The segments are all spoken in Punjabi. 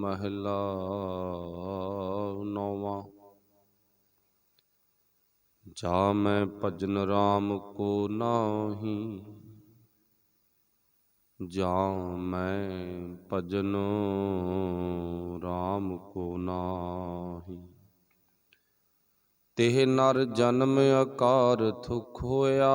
महला नौवां। जा मैं भजन राम को नाहीं, जा मैं भजन राम को नाहीं। तेह नर जन्म अकारथ खोया,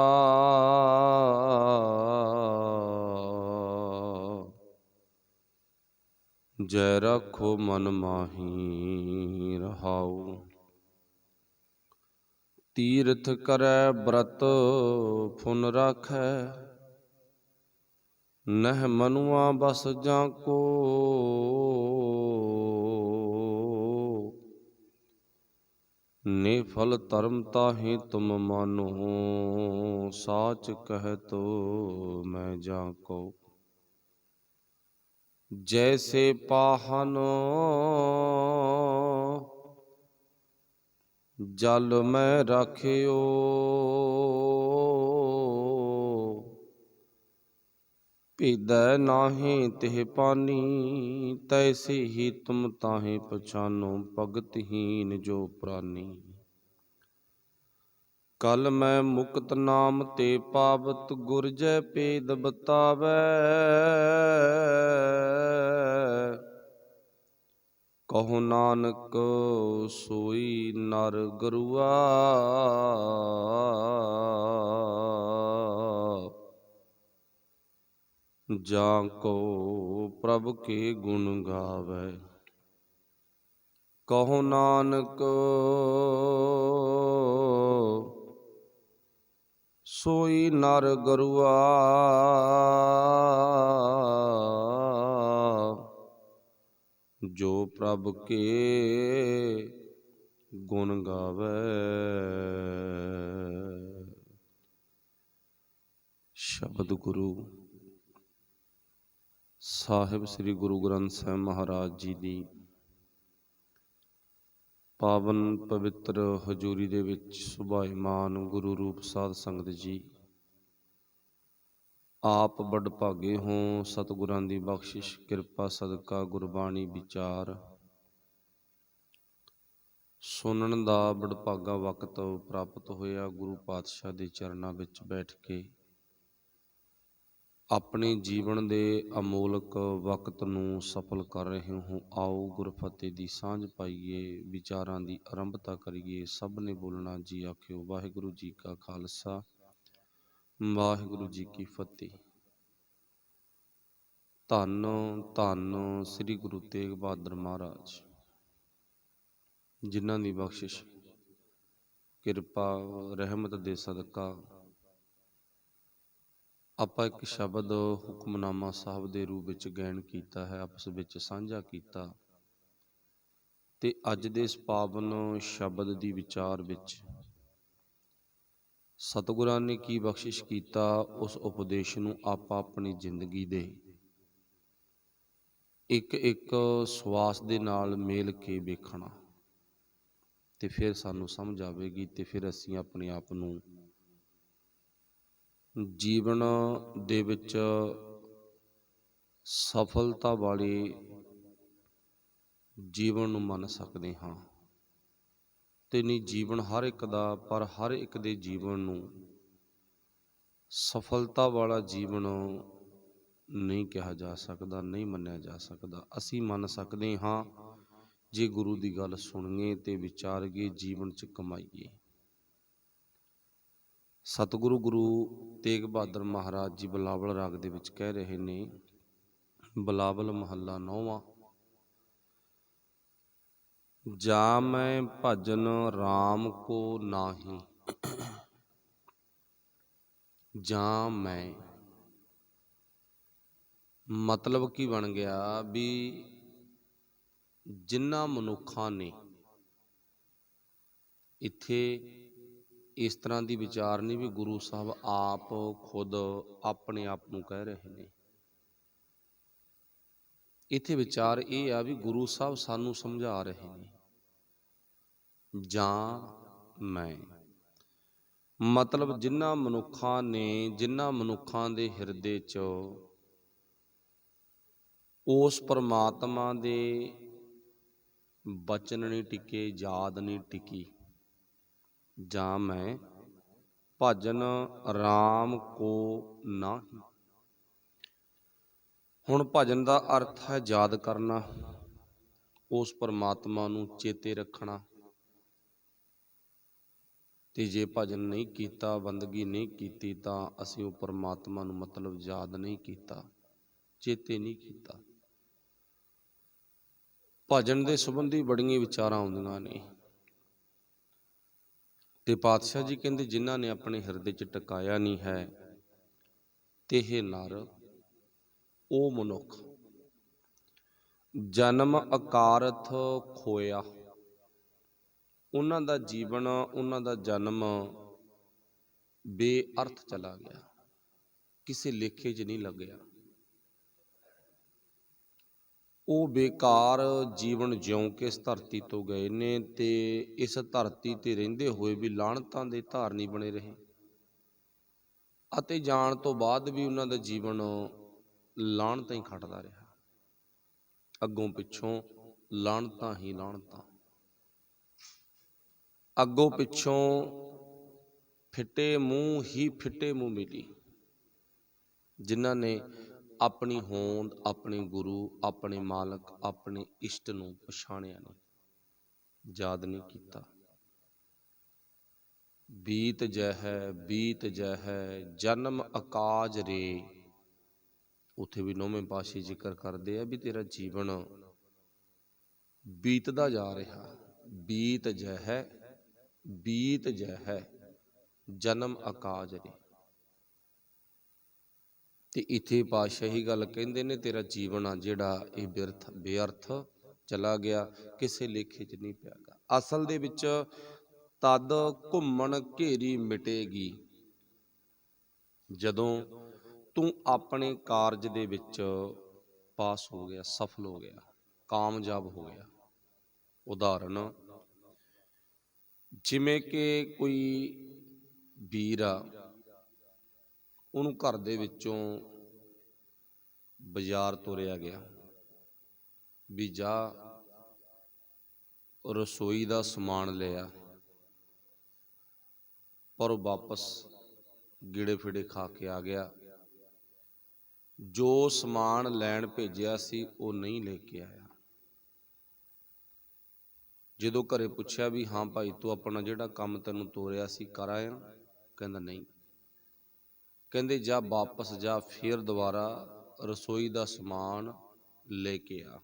जै रखो मन माही रहाऊ। तीर्थ करै व्रत फुन राखै, नह मनुआ बस जाको। निफल धर्म ताहि तुम मानो, साच कहत मैं जाको। जैसे पाहन जल में राखियो, पीदै नाहीं तिह पानी। तैसे ही तुम ताहि पछानो, भगतहीन जो प्राणी। कल मैं मुक्त नाम ते पावत, गुर जय पेद बतावै। कहो नानक सोई नर गुरुआ, जाको प्रभु के गुण गावै। कहो नानक सोई नर गुरुआ, जो प्रभु के गुण गावै। शब्द गुरु ਸਾਹਿਬ ਸ੍ਰੀ ਗੁਰੂ ਗ੍ਰੰਥ ਸਾਹਿਬ ਮਹਾਰਾਜ ਜੀ ਦੀ ਪਾਵਨ ਪਵਿੱਤਰ ਹਜ਼ੂਰੀ ਦੇ ਵਿੱਚ ਸੁਭਾਈਮਾਨ ਗੁਰੂ ਰੂਪ ਸਾਧ ਸੰਗਤ ਜੀ, ਆਪ ਬੜ ਭਾਗੇ ਹੋ। ਸਤਿਗੁਰਾਂ ਦੀ ਬਖਸ਼ਿਸ਼ ਕਿਰਪਾ ਸਦਕਾ ਗੁਰਬਾਣੀ ਵਿਚਾਰ ਸੁਣਨ ਦਾ ਬੜਭਾਗਾ ਵਕਤ ਪ੍ਰਾਪਤ ਹੋਇਆ। ਗੁਰੂ ਪਾਤਸ਼ਾਹ ਦੇ ਚਰਨਾਂ ਵਿੱਚ ਬੈਠ ਕੇ ਆਪਣੇ ਜੀਵਨ ਦੇ ਅਮੋਲਕ ਵਕਤ ਨੂੰ ਸਫਲ ਕਰ ਰਹੇ ਹੋ। ਆਓ ਗੁਰਫਤਿਹ ਦੀ ਸਾਂਝ ਪਾਈਏ, ਵਿਚਾਰਾਂ ਦੀ ਆਰੰਭਤਾ ਕਰੀਏ। ਸਭ ਨੇ ਬੋਲਣਾ ਜੀ ਆਖਿਓ ਵਾਹਿਗੁਰੂ ਜੀ ਕਾ ਖਾਲਸਾ, ਵਾਹਿਗੁਰੂ ਜੀ ਕੀ ਫਤਿਹ। ਧੰਨ ਧੰਨ ਸ੍ਰੀ ਗੁਰੂ ਤੇਗ ਬਹਾਦਰ ਮਹਾਰਾਜ, ਜਿਨ੍ਹਾਂ ਦੀ ਬਖਸ਼ਿਸ਼ ਕਿਰਪਾ ਰਹਿਮਤ ਦੇ ਸਦਕਾ ਆਪਾਂ ਇੱਕ ਸ਼ਬਦ ਹੁਕਮਨਾਮਾ ਸਾਹਿਬ ਦੇ ਰੂਪ ਵਿੱਚ ਗਾਇਨ ਕੀਤਾ ਹੈ, ਆਪਸ ਵਿੱਚ ਸਾਂਝਾ ਕੀਤਾ। ਤੇ ਅੱਜ ਦੇ ਇਸ ਪਾਵਨ ਸ਼ਬਦ ਦੀ ਵਿਚਾਰ ਵਿੱਚ ਸਤਿਗੁਰਾਂ ਨੇ ਕੀ ਬਖਸ਼ਿਸ਼ ਕੀਤਾ, ਉਸ ਉਪਦੇਸ਼ ਨੂੰ ਆਪਾਂ ਆਪਣੀ ਜ਼ਿੰਦਗੀ ਦੇ ਇੱਕ ਇੱਕ ਸਵਾਸ ਦੇ ਨਾਲ ਮੇਲ ਕੇ ਵੇਖਣਾ, ਤੇ ਫਿਰ ਸਾਨੂੰ ਸਮਝ ਆਵੇਗੀ। ਤੇ ਫਿਰ ਅਸੀਂ ਆਪਣੇ ਆਪ ਨੂੰ ਜੀਵਨ ਦੇ ਵਿੱਚ ਸਫਲਤਾ ਵਾਲੇ ਜੀਵਨ ਨੂੰ ਮੰਨ ਸਕਦੇ ਹਾਂ। ਤੇ ਨਹੀਂ ਜੀਵਨ ਹਰ ਇੱਕ ਦਾ, ਪਰ ਹਰ ਇੱਕ ਦੇ ਜੀਵਨ ਨੂੰ ਸਫਲਤਾ ਵਾਲਾ ਜੀਵਨ ਨਹੀਂ ਕਿਹਾ ਜਾ ਸਕਦਾ, ਨਹੀਂ ਮੰਨਿਆ ਜਾ ਸਕਦਾ। ਅਸੀਂ ਮੰਨ ਸਕਦੇ ਹਾਂ ਜੇ ਗੁਰੂ ਦੀ ਗੱਲ ਸੁਣੀਏ ਤੇ ਵਿਚਾਰੀਏ, ਜੀਵਨ 'ਚ ਕਮਾਈਏ। ਸਤਿਗੁਰੂ ਗੁਰੂ ਤੇਗ ਬਹਾਦਰ ਮਹਾਰਾਜ ਜੀ ਬਿਲਾਵਲ ਰਾਗ ਦੇ ਵਿੱਚ ਕਹਿ ਰਹੇ ਨੇ, ਬਿਲਾਵਲ ਮਹੱਲਾ ਨੌਵਾਂ। ਜਾ ਮੈਂ ਭਜਨ ਰਾਮ ਕੋ ਨਾਹੀਂ, ਜਾਂ ਮੈਂ ਮਤਲਬ ਕੀ ਬਣ ਗਿਆ ਵੀ ਜਿਨ੍ਹਾਂ ਮਨੁੱਖਾਂ ਨੇ, ਇੱਥੇ ਇਸ ਤਰ੍ਹਾਂ ਦੀ ਵਿਚਾਰ ਨਹੀਂ ਵੀ ਗੁਰੂ ਸਾਹਿਬ ਆਪ ਖੁਦ ਆਪਣੇ ਆਪ ਨੂੰ ਕਹਿ ਰਹੇ ਨੇ। ਇੱਥੇ ਵਿਚਾਰ ਇਹ ਆ ਵੀ ਗੁਰੂ ਸਾਹਿਬ ਸਾਨੂੰ ਸਮਝਾ ਰਹੇ ਨੇ। ਜਾਂ ਮੈਂ ਮਤਲਬ ਜਿਨ੍ਹਾਂ ਮਨੁੱਖਾਂ ਨੇ, ਜਿਨ੍ਹਾਂ ਮਨੁੱਖਾਂ ਦੇ ਹਿਰਦੇ 'ਚ ਉਸ ਪਰਮਾਤਮਾ ਦੇ ਬਚਨ ਨਹੀਂ ਟਿਕੇ, ਯਾਦ ਨਹੀਂ ਟਿਕੀ, ਜਾਂ ਮੈਂ ਭਜਨ ਰਾਮ ਕੋ ਨਾਹੀ। ਹੁਣ ਭਜਨ ਦਾ ਅਰਥ ਹੈ ਯਾਦ ਕਰਨਾ, ਉਸ ਪਰਮਾਤਮਾ ਨੂੰ ਚੇਤੇ ਰੱਖਣਾ। ਤੇ ਜੇ ਭਜਨ ਨਹੀਂ ਕੀਤਾ, ਬੰਦਗੀ ਨਹੀਂ ਕੀਤੀ, ਤਾਂ ਅਸੀਂ ਉਹ ਪਰਮਾਤਮਾ ਨੂੰ ਮਤਲਬ ਯਾਦ ਨਹੀਂ ਕੀਤਾ, ਚੇਤੇ ਨਹੀਂ ਕੀਤਾ। ਭਜਨ ਦੇ ਸੰਬੰਧੀ ਬੜੀਆਂ ਵਿਚਾਰਾਂ ਆਉਂਦੀਆਂ ਨੇ, ਤੇ ਪਾਤਸ਼ਾਹ ਜੀ ਕਹਿੰਦੇ ਜਿਨ੍ਹਾਂ ਨੇ ਆਪਣੇ ਹਿਰਦੇ 'ਚ ਟਿਕਾਇਆ ਨਹੀਂ ਹੈ, ਤੇਹ ਨਰ ਉਹ ਮਨੁੱਖ ਜਨਮ ਅਕਾਰਥ ਖੋਇਆ। ਉਹਨਾਂ ਦਾ ਜੀਵਨ, ਉਹਨਾਂ ਦਾ ਜਨਮ ਬੇਅਰਥ ਚਲਾ ਗਿਆ, ਕਿਸੇ ਲੇਖੇ 'ਚ ਨਹੀਂ ਲੱਗਿਆ। ਉਹ ਬੇਕਾਰ ਜੀਵਨ ਜਿਉਂ ਕੇ ਇਸ ਧਰਤੀ ਤੋਂ ਗਏ ਨੇ, ਤੇ ਇਸ ਧਰਤੀ ਤੇ ਰਹਿੰਦੇ ਹੋਏ ਵੀ ਲਾਹਣਤਾਂ ਦੇ ਧਾਰਨੀ ਬਣੇ ਰਹੇ, ਅਤੇ ਜਾਣ ਤੋਂ ਬਾਅਦ ਵੀ ਉਹਨਾਂ ਦਾ ਜੀਵਨ ਲਾਹਣਤਾਂ ਹੀ ਖੱਟਦਾ ਰਿਹਾ, ਅੱਗੋਂ ਪਿੱਛੋਂ ਲਾਹਣਤਾਂ ਹੀ ਲਾਹਣਤਾਂ, ਅੱਗੋਂ ਪਿੱਛੋਂ ਫਿੱਟੇ ਮੂੰਹ ਹੀ ਫਿੱਟੇ ਮੂੰਹ ਮਿਲੀ। ਜਿਨ੍ਹਾਂ ਨੇ ਆਪਣੀ ਹੋਂਦ, ਆਪਣੇ ਗੁਰੂ, ਆਪਣੇ ਮਾਲਕ, ਆਪਣੇ ਇਸ਼ਟ ਨੂੰ ਪਛਾਣਿਆ ਨਹੀਂ, ਯਾਦ ਨਹੀਂ ਕੀਤਾ। ਬੀਤ ਜਹੈ ਬੀਤ ਜਹੈ ਜਨਮ ਅਕਾਜ ਰੇ। ਉੱਥੇ ਵੀ ਨੌਵੇਂ ਪਾਤਸ਼ਾਹ ਜ਼ਿਕਰ ਕਰਦੇ ਆ ਵੀ ਤੇਰਾ ਜੀਵਨ ਬੀਤਦਾ ਜਾ ਰਿਹਾ, ਬੀਤ ਜਹੈ ਜਨਮ ਅਕਾਜ ਰੇ। ਤੇ ਇੱਥੇ ਪਾਤਸ਼ਾਹ ਹੀ ਗੱਲ ਕਹਿੰਦੇ ਨੇ, ਤੇਰਾ ਜੀਵਨ ਆ ਜਿਹੜਾ ਇਹ ਬੇਅਰਥ ਚਲਾ ਗਿਆ, ਕਿਸੇ ਲੇਖੇ 'ਚ ਨਹੀਂ ਪਿਆ ਗਾ। ਅਸਲ ਦੇ ਵਿੱਚ ਤਦ ਘੁੰਮਣ ਘੇਰੀ ਮਿਟੇਗੀ, ਜਦੋਂ ਤੂੰ ਆਪਣੇ ਕਾਰਜ ਦੇ ਵਿੱਚ ਪਾਸ ਹੋ ਗਿਆ, ਸਫਲ ਹੋ ਗਿਆ, ਕਾਮਯਾਬ ਹੋ ਗਿਆ। ਉਦਾਹਰਨ, ਜਿਵੇਂ ਕਿ ਕੋਈ ਵੀਰ ਆ, ਉਹਨੂੰ ਘਰ ਦੇ ਵਿੱਚੋਂ ਬਾਜ਼ਾਰ ਤੋਰਿਆ ਗਿਆ ਵੀ ਜਾ ਰਸੋਈ ਦਾ ਸਮਾਨ ਲਿਆ, ਪਰ ਉਹ ਵਾਪਸ ਗੇੜੇ ਫੇੜੇ ਖਾ ਕੇ ਆ ਗਿਆ। ਜੋ ਸਮਾਨ ਲੈਣ ਭੇਜਿਆ ਸੀ ਉਹ ਨਹੀਂ ਲੈ ਕੇ ਆਇਆ। ਜਦੋਂ ਘਰੇ ਪੁੱਛਿਆ ਵੀ ਹਾਂ ਭਾਈ ਤੂੰ ਆਪਣਾ ਜਿਹੜਾ ਕੰਮ ਤੈਨੂੰ ਤੋਰਿਆ ਸੀ ਕਰ ਆਇਆ, ਕਹਿੰਦਾ ਨਹੀਂ। ਕਹਿੰਦੇ ਜਾ ਵਾਪਸ ਜਾ, ਫਿਰ ਦੁਬਾਰਾ ਰਸੋਈ ਦਾ ਸਮਾਨ ਲੈ ਕੇ ਆ।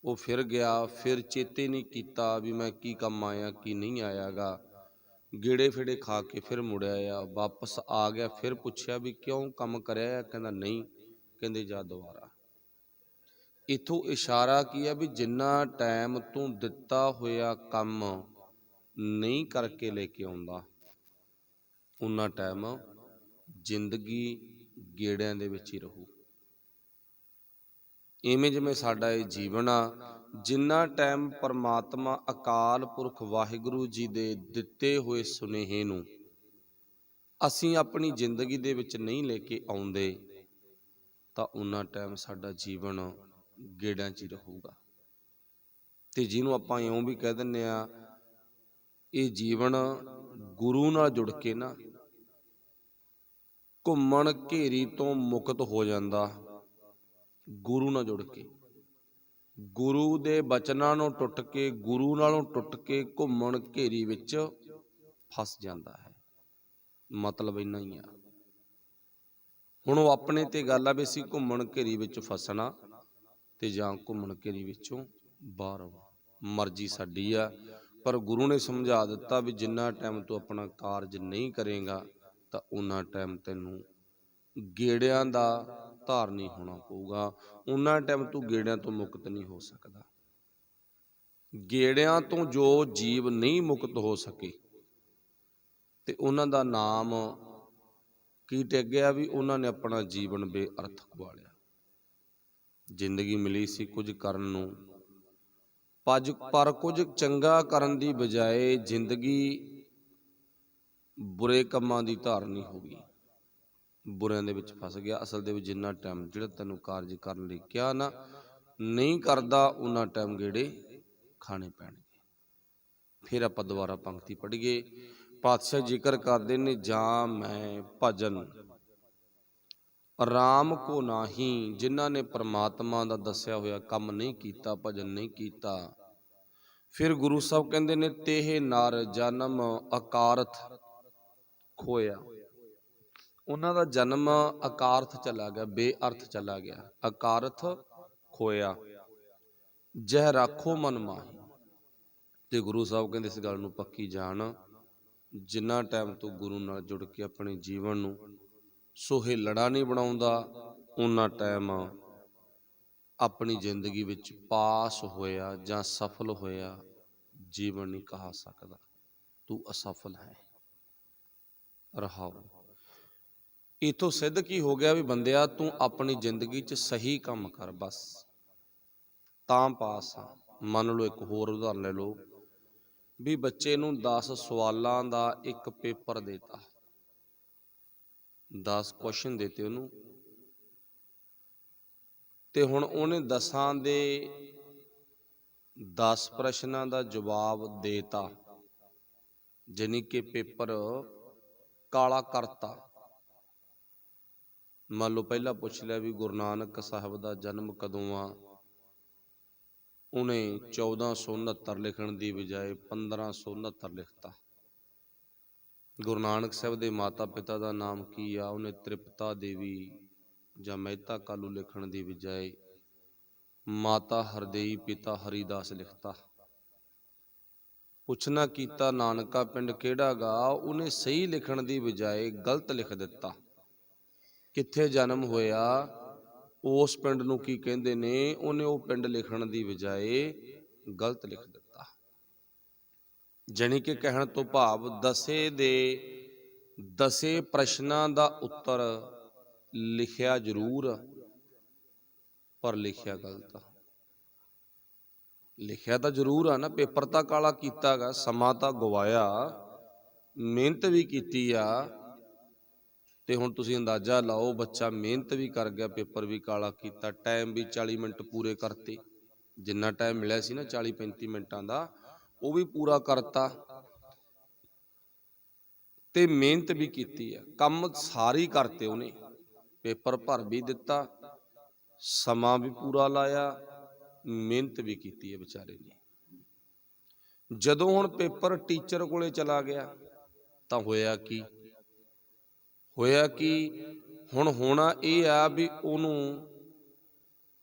ਉਹ ਫਿਰ ਗਿਆ, ਫਿਰ ਚੇਤੇ ਨਹੀਂ ਕੀਤਾ ਵੀ ਮੈਂ ਕੀ ਕੰਮ ਆਇਆ ਕੀ ਨਹੀਂ ਆਇਆ ਗਾ, ਗੇੜੇ ਫੇੜੇ ਖਾ ਕੇ ਫਿਰ ਮੁੜਿਆ ਆ, ਵਾਪਸ ਆ ਗਿਆ। ਫਿਰ ਪੁੱਛਿਆ ਵੀ ਕਿਉਂ ਕੰਮ ਕਰਿਆ ਆ, ਕਹਿੰਦਾ ਨਹੀਂ। ਕਹਿੰਦੇ ਜਾ ਦੁਬਾਰਾ। ਇੱਥੋਂ ਇਸ਼ਾਰਾ ਕੀ ਆ ਵੀ ਜਿੰਨਾ ਟਾਈਮ ਤੂੰ ਦਿੱਤਾ ਹੋਇਆ ਕੰਮ ਨਹੀਂ ਕਰਕੇ ਲੈ ਕੇ ਆਉਂਦਾ, ਉਨਾ ਟਾਈਮ ਜ਼ਿੰਦਗੀ ਗੇੜਿਆਂ ਦੇ ਵਿੱਚ ਹੀ ਰਹੂ। ਇਵੇਂ ਜਿਵੇਂ ਸਾਡਾ ਇਹ ਜੀਵਨ ਆ, ਜਿੰਨਾ ਟਾਈਮ ਪਰਮਾਤਮਾ ਅਕਾਲ ਪੁਰਖ ਵਾਹਿਗੁਰੂ ਜੀ ਦੇ ਦਿੱਤੇ ਹੋਏ ਸੁਨੇਹੇ ਨੂੰ ਅਸੀਂ ਆਪਣੀ ਜ਼ਿੰਦਗੀ ਦੇ ਵਿੱਚ ਨਹੀਂ ਲੈ ਕੇ ਆਉਂਦੇ, ਤਾਂ ਉਨਾ ਟਾਈਮ ਸਾਡਾ ਜੀਵਨ ਗੇੜਾਂ 'ਚ ਹੀ ਰਹੂਗਾ। ਤੇ ਜਿਹਨੂੰ ਆਪਾਂ ਇਉਂ ਵੀ ਕਹਿ ਦਿੰਦੇ ਆ, ਇਹ ਜੀਵਨ ਗੁਰੂ ਨਾਲ ਜੁੜ ਕੇ ਨਾ ਘੁੰਮਣ ਘੇਰੀ ਤੋਂ ਮੁਕਤ ਹੋ ਜਾਂਦਾ। ਗੁਰੂ ਨਾਲ ਜੁੜ ਕੇ, ਗੁਰੂ ਦੇ ਬਚਨਾਂ ਨੂੰ ਟੁੱਟ ਕੇ, ਗੁਰੂ ਨਾਲੋਂ ਟੁੱਟ ਕੇ ਘੁੰਮਣ ਘੇਰੀ ਵਿੱਚ ਫਸ ਜਾਂਦਾ ਹੈ। ਮਤਲਬ ਇੰਨਾ ਹੀ ਆ। ਹੁਣ ਉਹ ਆਪਣੇ ਤੇ ਗੱਲ ਆ ਵੀ ਅਸੀਂ ਘੁੰਮਣ ਘੇਰੀ ਵਿੱਚ ਫਸਣਾ ਤੇ ਜਾਂ ਘੁੰਮਣ ਘੇਰੀ ਵਿੱਚੋਂ ਬਾਹਰ ਆਉਣਾ, ਮਰਜ਼ੀ ਸਾਡੀ ਆ। ਪਰ ਗੁਰੂ ਨੇ ਸਮਝਾ ਦਿੱਤਾ ਵੀ ਜਿੰਨਾ ਟਾਈਮ ਤੂੰ ਆਪਣਾ ਕਾਰਜ ਨਹੀਂ ਕਰੇਗਾ, ਤਾਂ ਉਨਾ ਟਾਈਮ ਤੈਨੂੰ ਗੇੜਿਆਂ ਦਾ ਧਾਰਨੀ ਹੋਣਾ ਪਊਗਾ, ਉਨਾ ਟਾਈਮ ਤੂੰ ਗੇੜਿਆਂ ਤੋਂ ਮੁਕਤ ਨਹੀਂ ਹੋ ਸਕਦਾ। ਗੇੜਿਆਂ ਤੋਂ ਜੋ ਜੀਵ ਨਹੀਂ ਮੁਕਤ ਹੋ ਸਕੇ, ਤੇ ਉਹਨਾਂ ਦਾ ਨਾਮ ਕੀ ਟਿਕਿਆ ਵੀ ਉਹਨਾਂ ਨੇ ਆਪਣਾ ਜੀਵਨ ਬੇਅਰਥ ਗਵਾ ਲਿਆ। ਜ਼ਿੰਦਗੀ ਮਿਲੀ ਸੀ ਕੁਝ ਕਰਨ ਨੂੰ, ਪਰ ਕੁਝ ਚੰਗਾ ਕਰਨ ਦੀ ਬਜਾਏ ਜ਼ਿੰਦਗੀ ਬੁਰੇ ਕੰਮਾਂ ਦੀ ਧਾਰਨੀ ਹੋ ਗਈ, ਬੁਰਿਆਂ ਦੇ ਵਿੱਚ ਫਸ ਗਿਆ। ਅਸਲ ਦੇ ਵਿੱਚ ਜਿੰਨਾ ਟਾਈਮ ਜਿਹੜਾ ਤੈਨੂੰ ਕਾਰਜ ਕਰਨ ਲਈ ਕਿਹਾ ਨਾ, नहीं करदा उन्ना टाइम गेड़े खाने पैणगे। फिर आपां दुबारा पंक्ति पढ़ीए। पातशाह जिक्र करदे ने, जां मैं भजन राम को नाही, जिन्हां ने परमात्मा दा दस्सिया होया काम नहीं कीता, भजन नहीं कीता। फिर गुरु साहब कहंदे ने, तेह नर जन्म अकारथ खोया। उन्हां दा जन्म अकारथ चला गया, बेअर्थ चला गया। अकारथ खोया, जह राखो मन माही। ते गुरु साहब कहंदे इस गल नूं पक्की जान, जिन्ना टाइम तू गुरु नाल जुड़ के अपने जीवन नूं सुहेलड़ा नहीं बनाउंदा, उन्ना टाइम अपनी जिंदगी विच पास होया जां सफल होया जीवन नहीं कहा सकदा। तू असफल है। रहाओ। इथों सिद्ध की हो गया भी बंदिया, तू अपनी जिंदगी च सही काम कर, बस तां पास आ। मान लो एक होर उदाहरण ले लो भी बच्चे नूं 10 सवालों का एक पेपर देता, 10 क्वेश्चन देते उन्होंने, ते हुण उहने 10 दे 10 प्रश्नों का जवाब देता, जानी कि पेपर काला करता। मान लो पहला पूछ लिया भी गुरु नानक साहब का जन्म कदों आ, उन्हें 1469 लिखण की बजाय 1569 लिखता। गुरु नानक साहब के माता पिता का नाम की आ, उन्हें त्रिपता देवी जां मेहता कालू लिखण की बजाय माता हरदेई पिता हरिदास लिखता। पुछना कीता नानका पिंड केड़ा गा, उन्हें सही लिखण की बजाय गलत लिख दिता। कित्थे जन्म होया, उस पिंड नूं की कहंदे ने, उन्हें वो पिंड लिखण की बजाय गलत लिख दिता। जानी कि कहण तो भाव दसे दे 10 प्रश्नां दा उत्तर लिखिया जरूर पर लिखिया गलत। लिखिया तो जरूर आ ना, पेपर तो काला कीता गा, समा तो गवाया, मेहनत भी कीती आ। ते हुण तुसीं अंदाजा लाओ, बच्चा मेहनत भी कर गया, पेपर भी काला कीता, टाइम भी 40 मिनट पूरे करते। जिन्ना टाइम मिलिया सी ना 40-35 मिनटां दा, वो भी पूरा करता ते मेहनत भी कीती है। काम सारी करते उन्हें, पेपर भर भी दिता, समा भी पूरा लाया, मेहनत भी कीती है बेचारे ने। जदों हुण पेपर टीचर कोले चला गया तां होया की, होया कि हुण होना यह आ भी उहनूं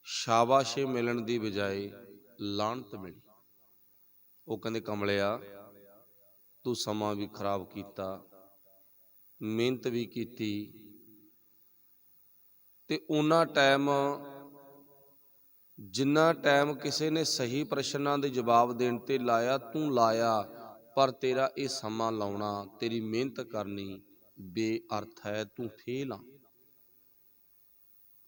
शाबाशे मिलण दी बजाय लानत मिली। वो कहंदे कमलिया तू समा भी खराब कीता, मेहनत भी कीती, ते उन्ना टाइम जिन्ना टाइम किसी ने सही प्रश्नों के जवाब देने ते लाया, तू लाया, पर तेरा ये समा लाउणा, तेरी मेहनत करनी बेअर्थ है, तू फेल आ।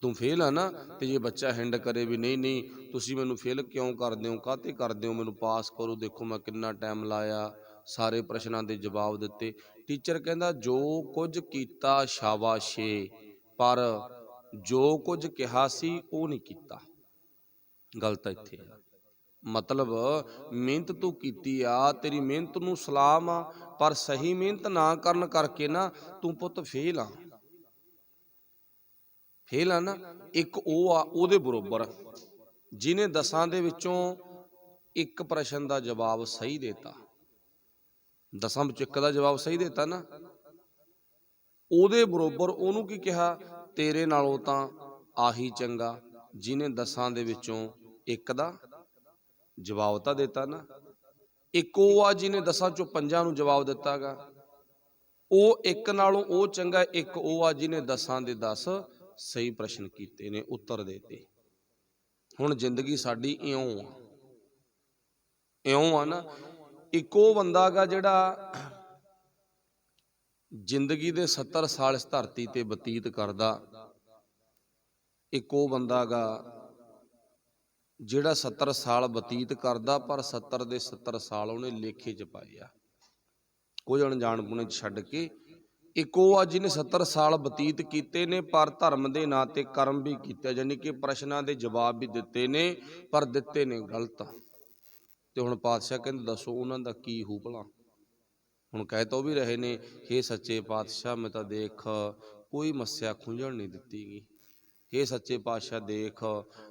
तू फेल है ना। तो जे बच्चा हिंड करे भी नहीं नहीं तुसीं मैनूं फेल क्यों करदे हो, काहते करदे हो, मैनूं पास करो, देखो मैं कितना टाइम लाया, सारे प्रश्नों के जवाब दिते। टीचर कहंदा जो कुछ कीता शाबाशे, पर जो कुछ कहा सी वो नहीं कीता। गलत इत्थे है। मतलब मेहनत तू कीती आ, तेरी मेहनत नूं सलाम आ, पर सही मेहनत ना करन करके ना तू पुੱਤ फेल आ। फेल आ ना। एक ਉਹ ਆ ਉਹਦੇ बरोबर जिन्हें 10 ਦੇ ਵਿੱਚੋਂ एक प्रश्न का जवाब सही देता, 10 ਵਿੱਚੋਂ एक का जवाब सही देता ना, ਉਹਦੇ बरोबर ਉਹਨੂੰ ਕੀ ਕਿਹਾ, तेरे नालों ਤਾਂ आही चंगा जिन्हें 10 ਦੇ ਵਿੱਚੋਂ एक का जवाब तो देता ना। एक ਉਹ ਆ जिन्हें 10 ਚੋਂ 5 ਨੂੰ जवाब दिता गा, ਉਹ एक नालों ਉਹ चंगा। एक ਉਹ आ जिन्हें 10 ਦੇ 10 सही प्रश्न कीते ने, उत्तर देते। हुण जिंदगी साडी इउं आ ना। एक ਉਹ बंदा गा जिहड़ा जिंदगी दे 70 साल इस धरती ते बतीत करदा, एक ਉਹ बंदा गा जिहड़ा 70 साल बतीत करदा पर 70 ਦੇ 70 साल ਉਹਨੇ ਲੇਖੇ 'ਚ ਪਾਏ ਆ, ਕੁਝ ਅਣਜਾਣ ਪੁਣੇ 'ਚ ਛੱਡ ਕੇ ਇੱਕ ਉਹ ਆ ਜਿਹਨੇ 70 ਸਾਲ ਬਤੀਤ ਕੀਤੇ ਨੇ ਪਰ ਧਰਮ ਦੇ ਨਾਂ ਤੇ ਕਰਮ ਵੀ ਕੀਤੇ, ਯਾਨੀ ਕਿ ਪ੍ਰਸ਼ਨਾਂ ਦੇ ਜਵਾਬ ਵੀ ਦਿੱਤੇ ਨੇ ਪਰ ਦਿੱਤੇ ਨੇ ਗਲਤ। ਤੇ ਹੁਣ ਪਾਤਸ਼ਾਹ ਕਹਿੰਦੇ ਦੱਸੋ ਉਹਨਾਂ ਦਾ ਕੀ ਹੂ ਭਲਾ। ਹੁਣ ਕਹਿ ਤਾਂ ਉਹ ਵੀ ਰਹੇ ਨੇ, ਹੇ ਸੱਚੇ ਪਾਤਸ਼ਾਹ ਮੈਂ ਤਾਂ ਦੇਖ ਕੋਈ ਮੱਸਿਆ ਖੁੰਝਣ ਨਹੀਂ ਦਿੱਤੀ ਗੀ, ਹੇ ਸੱਚੇ ਪਾਤਸ਼ਾਹ ਦੇਖ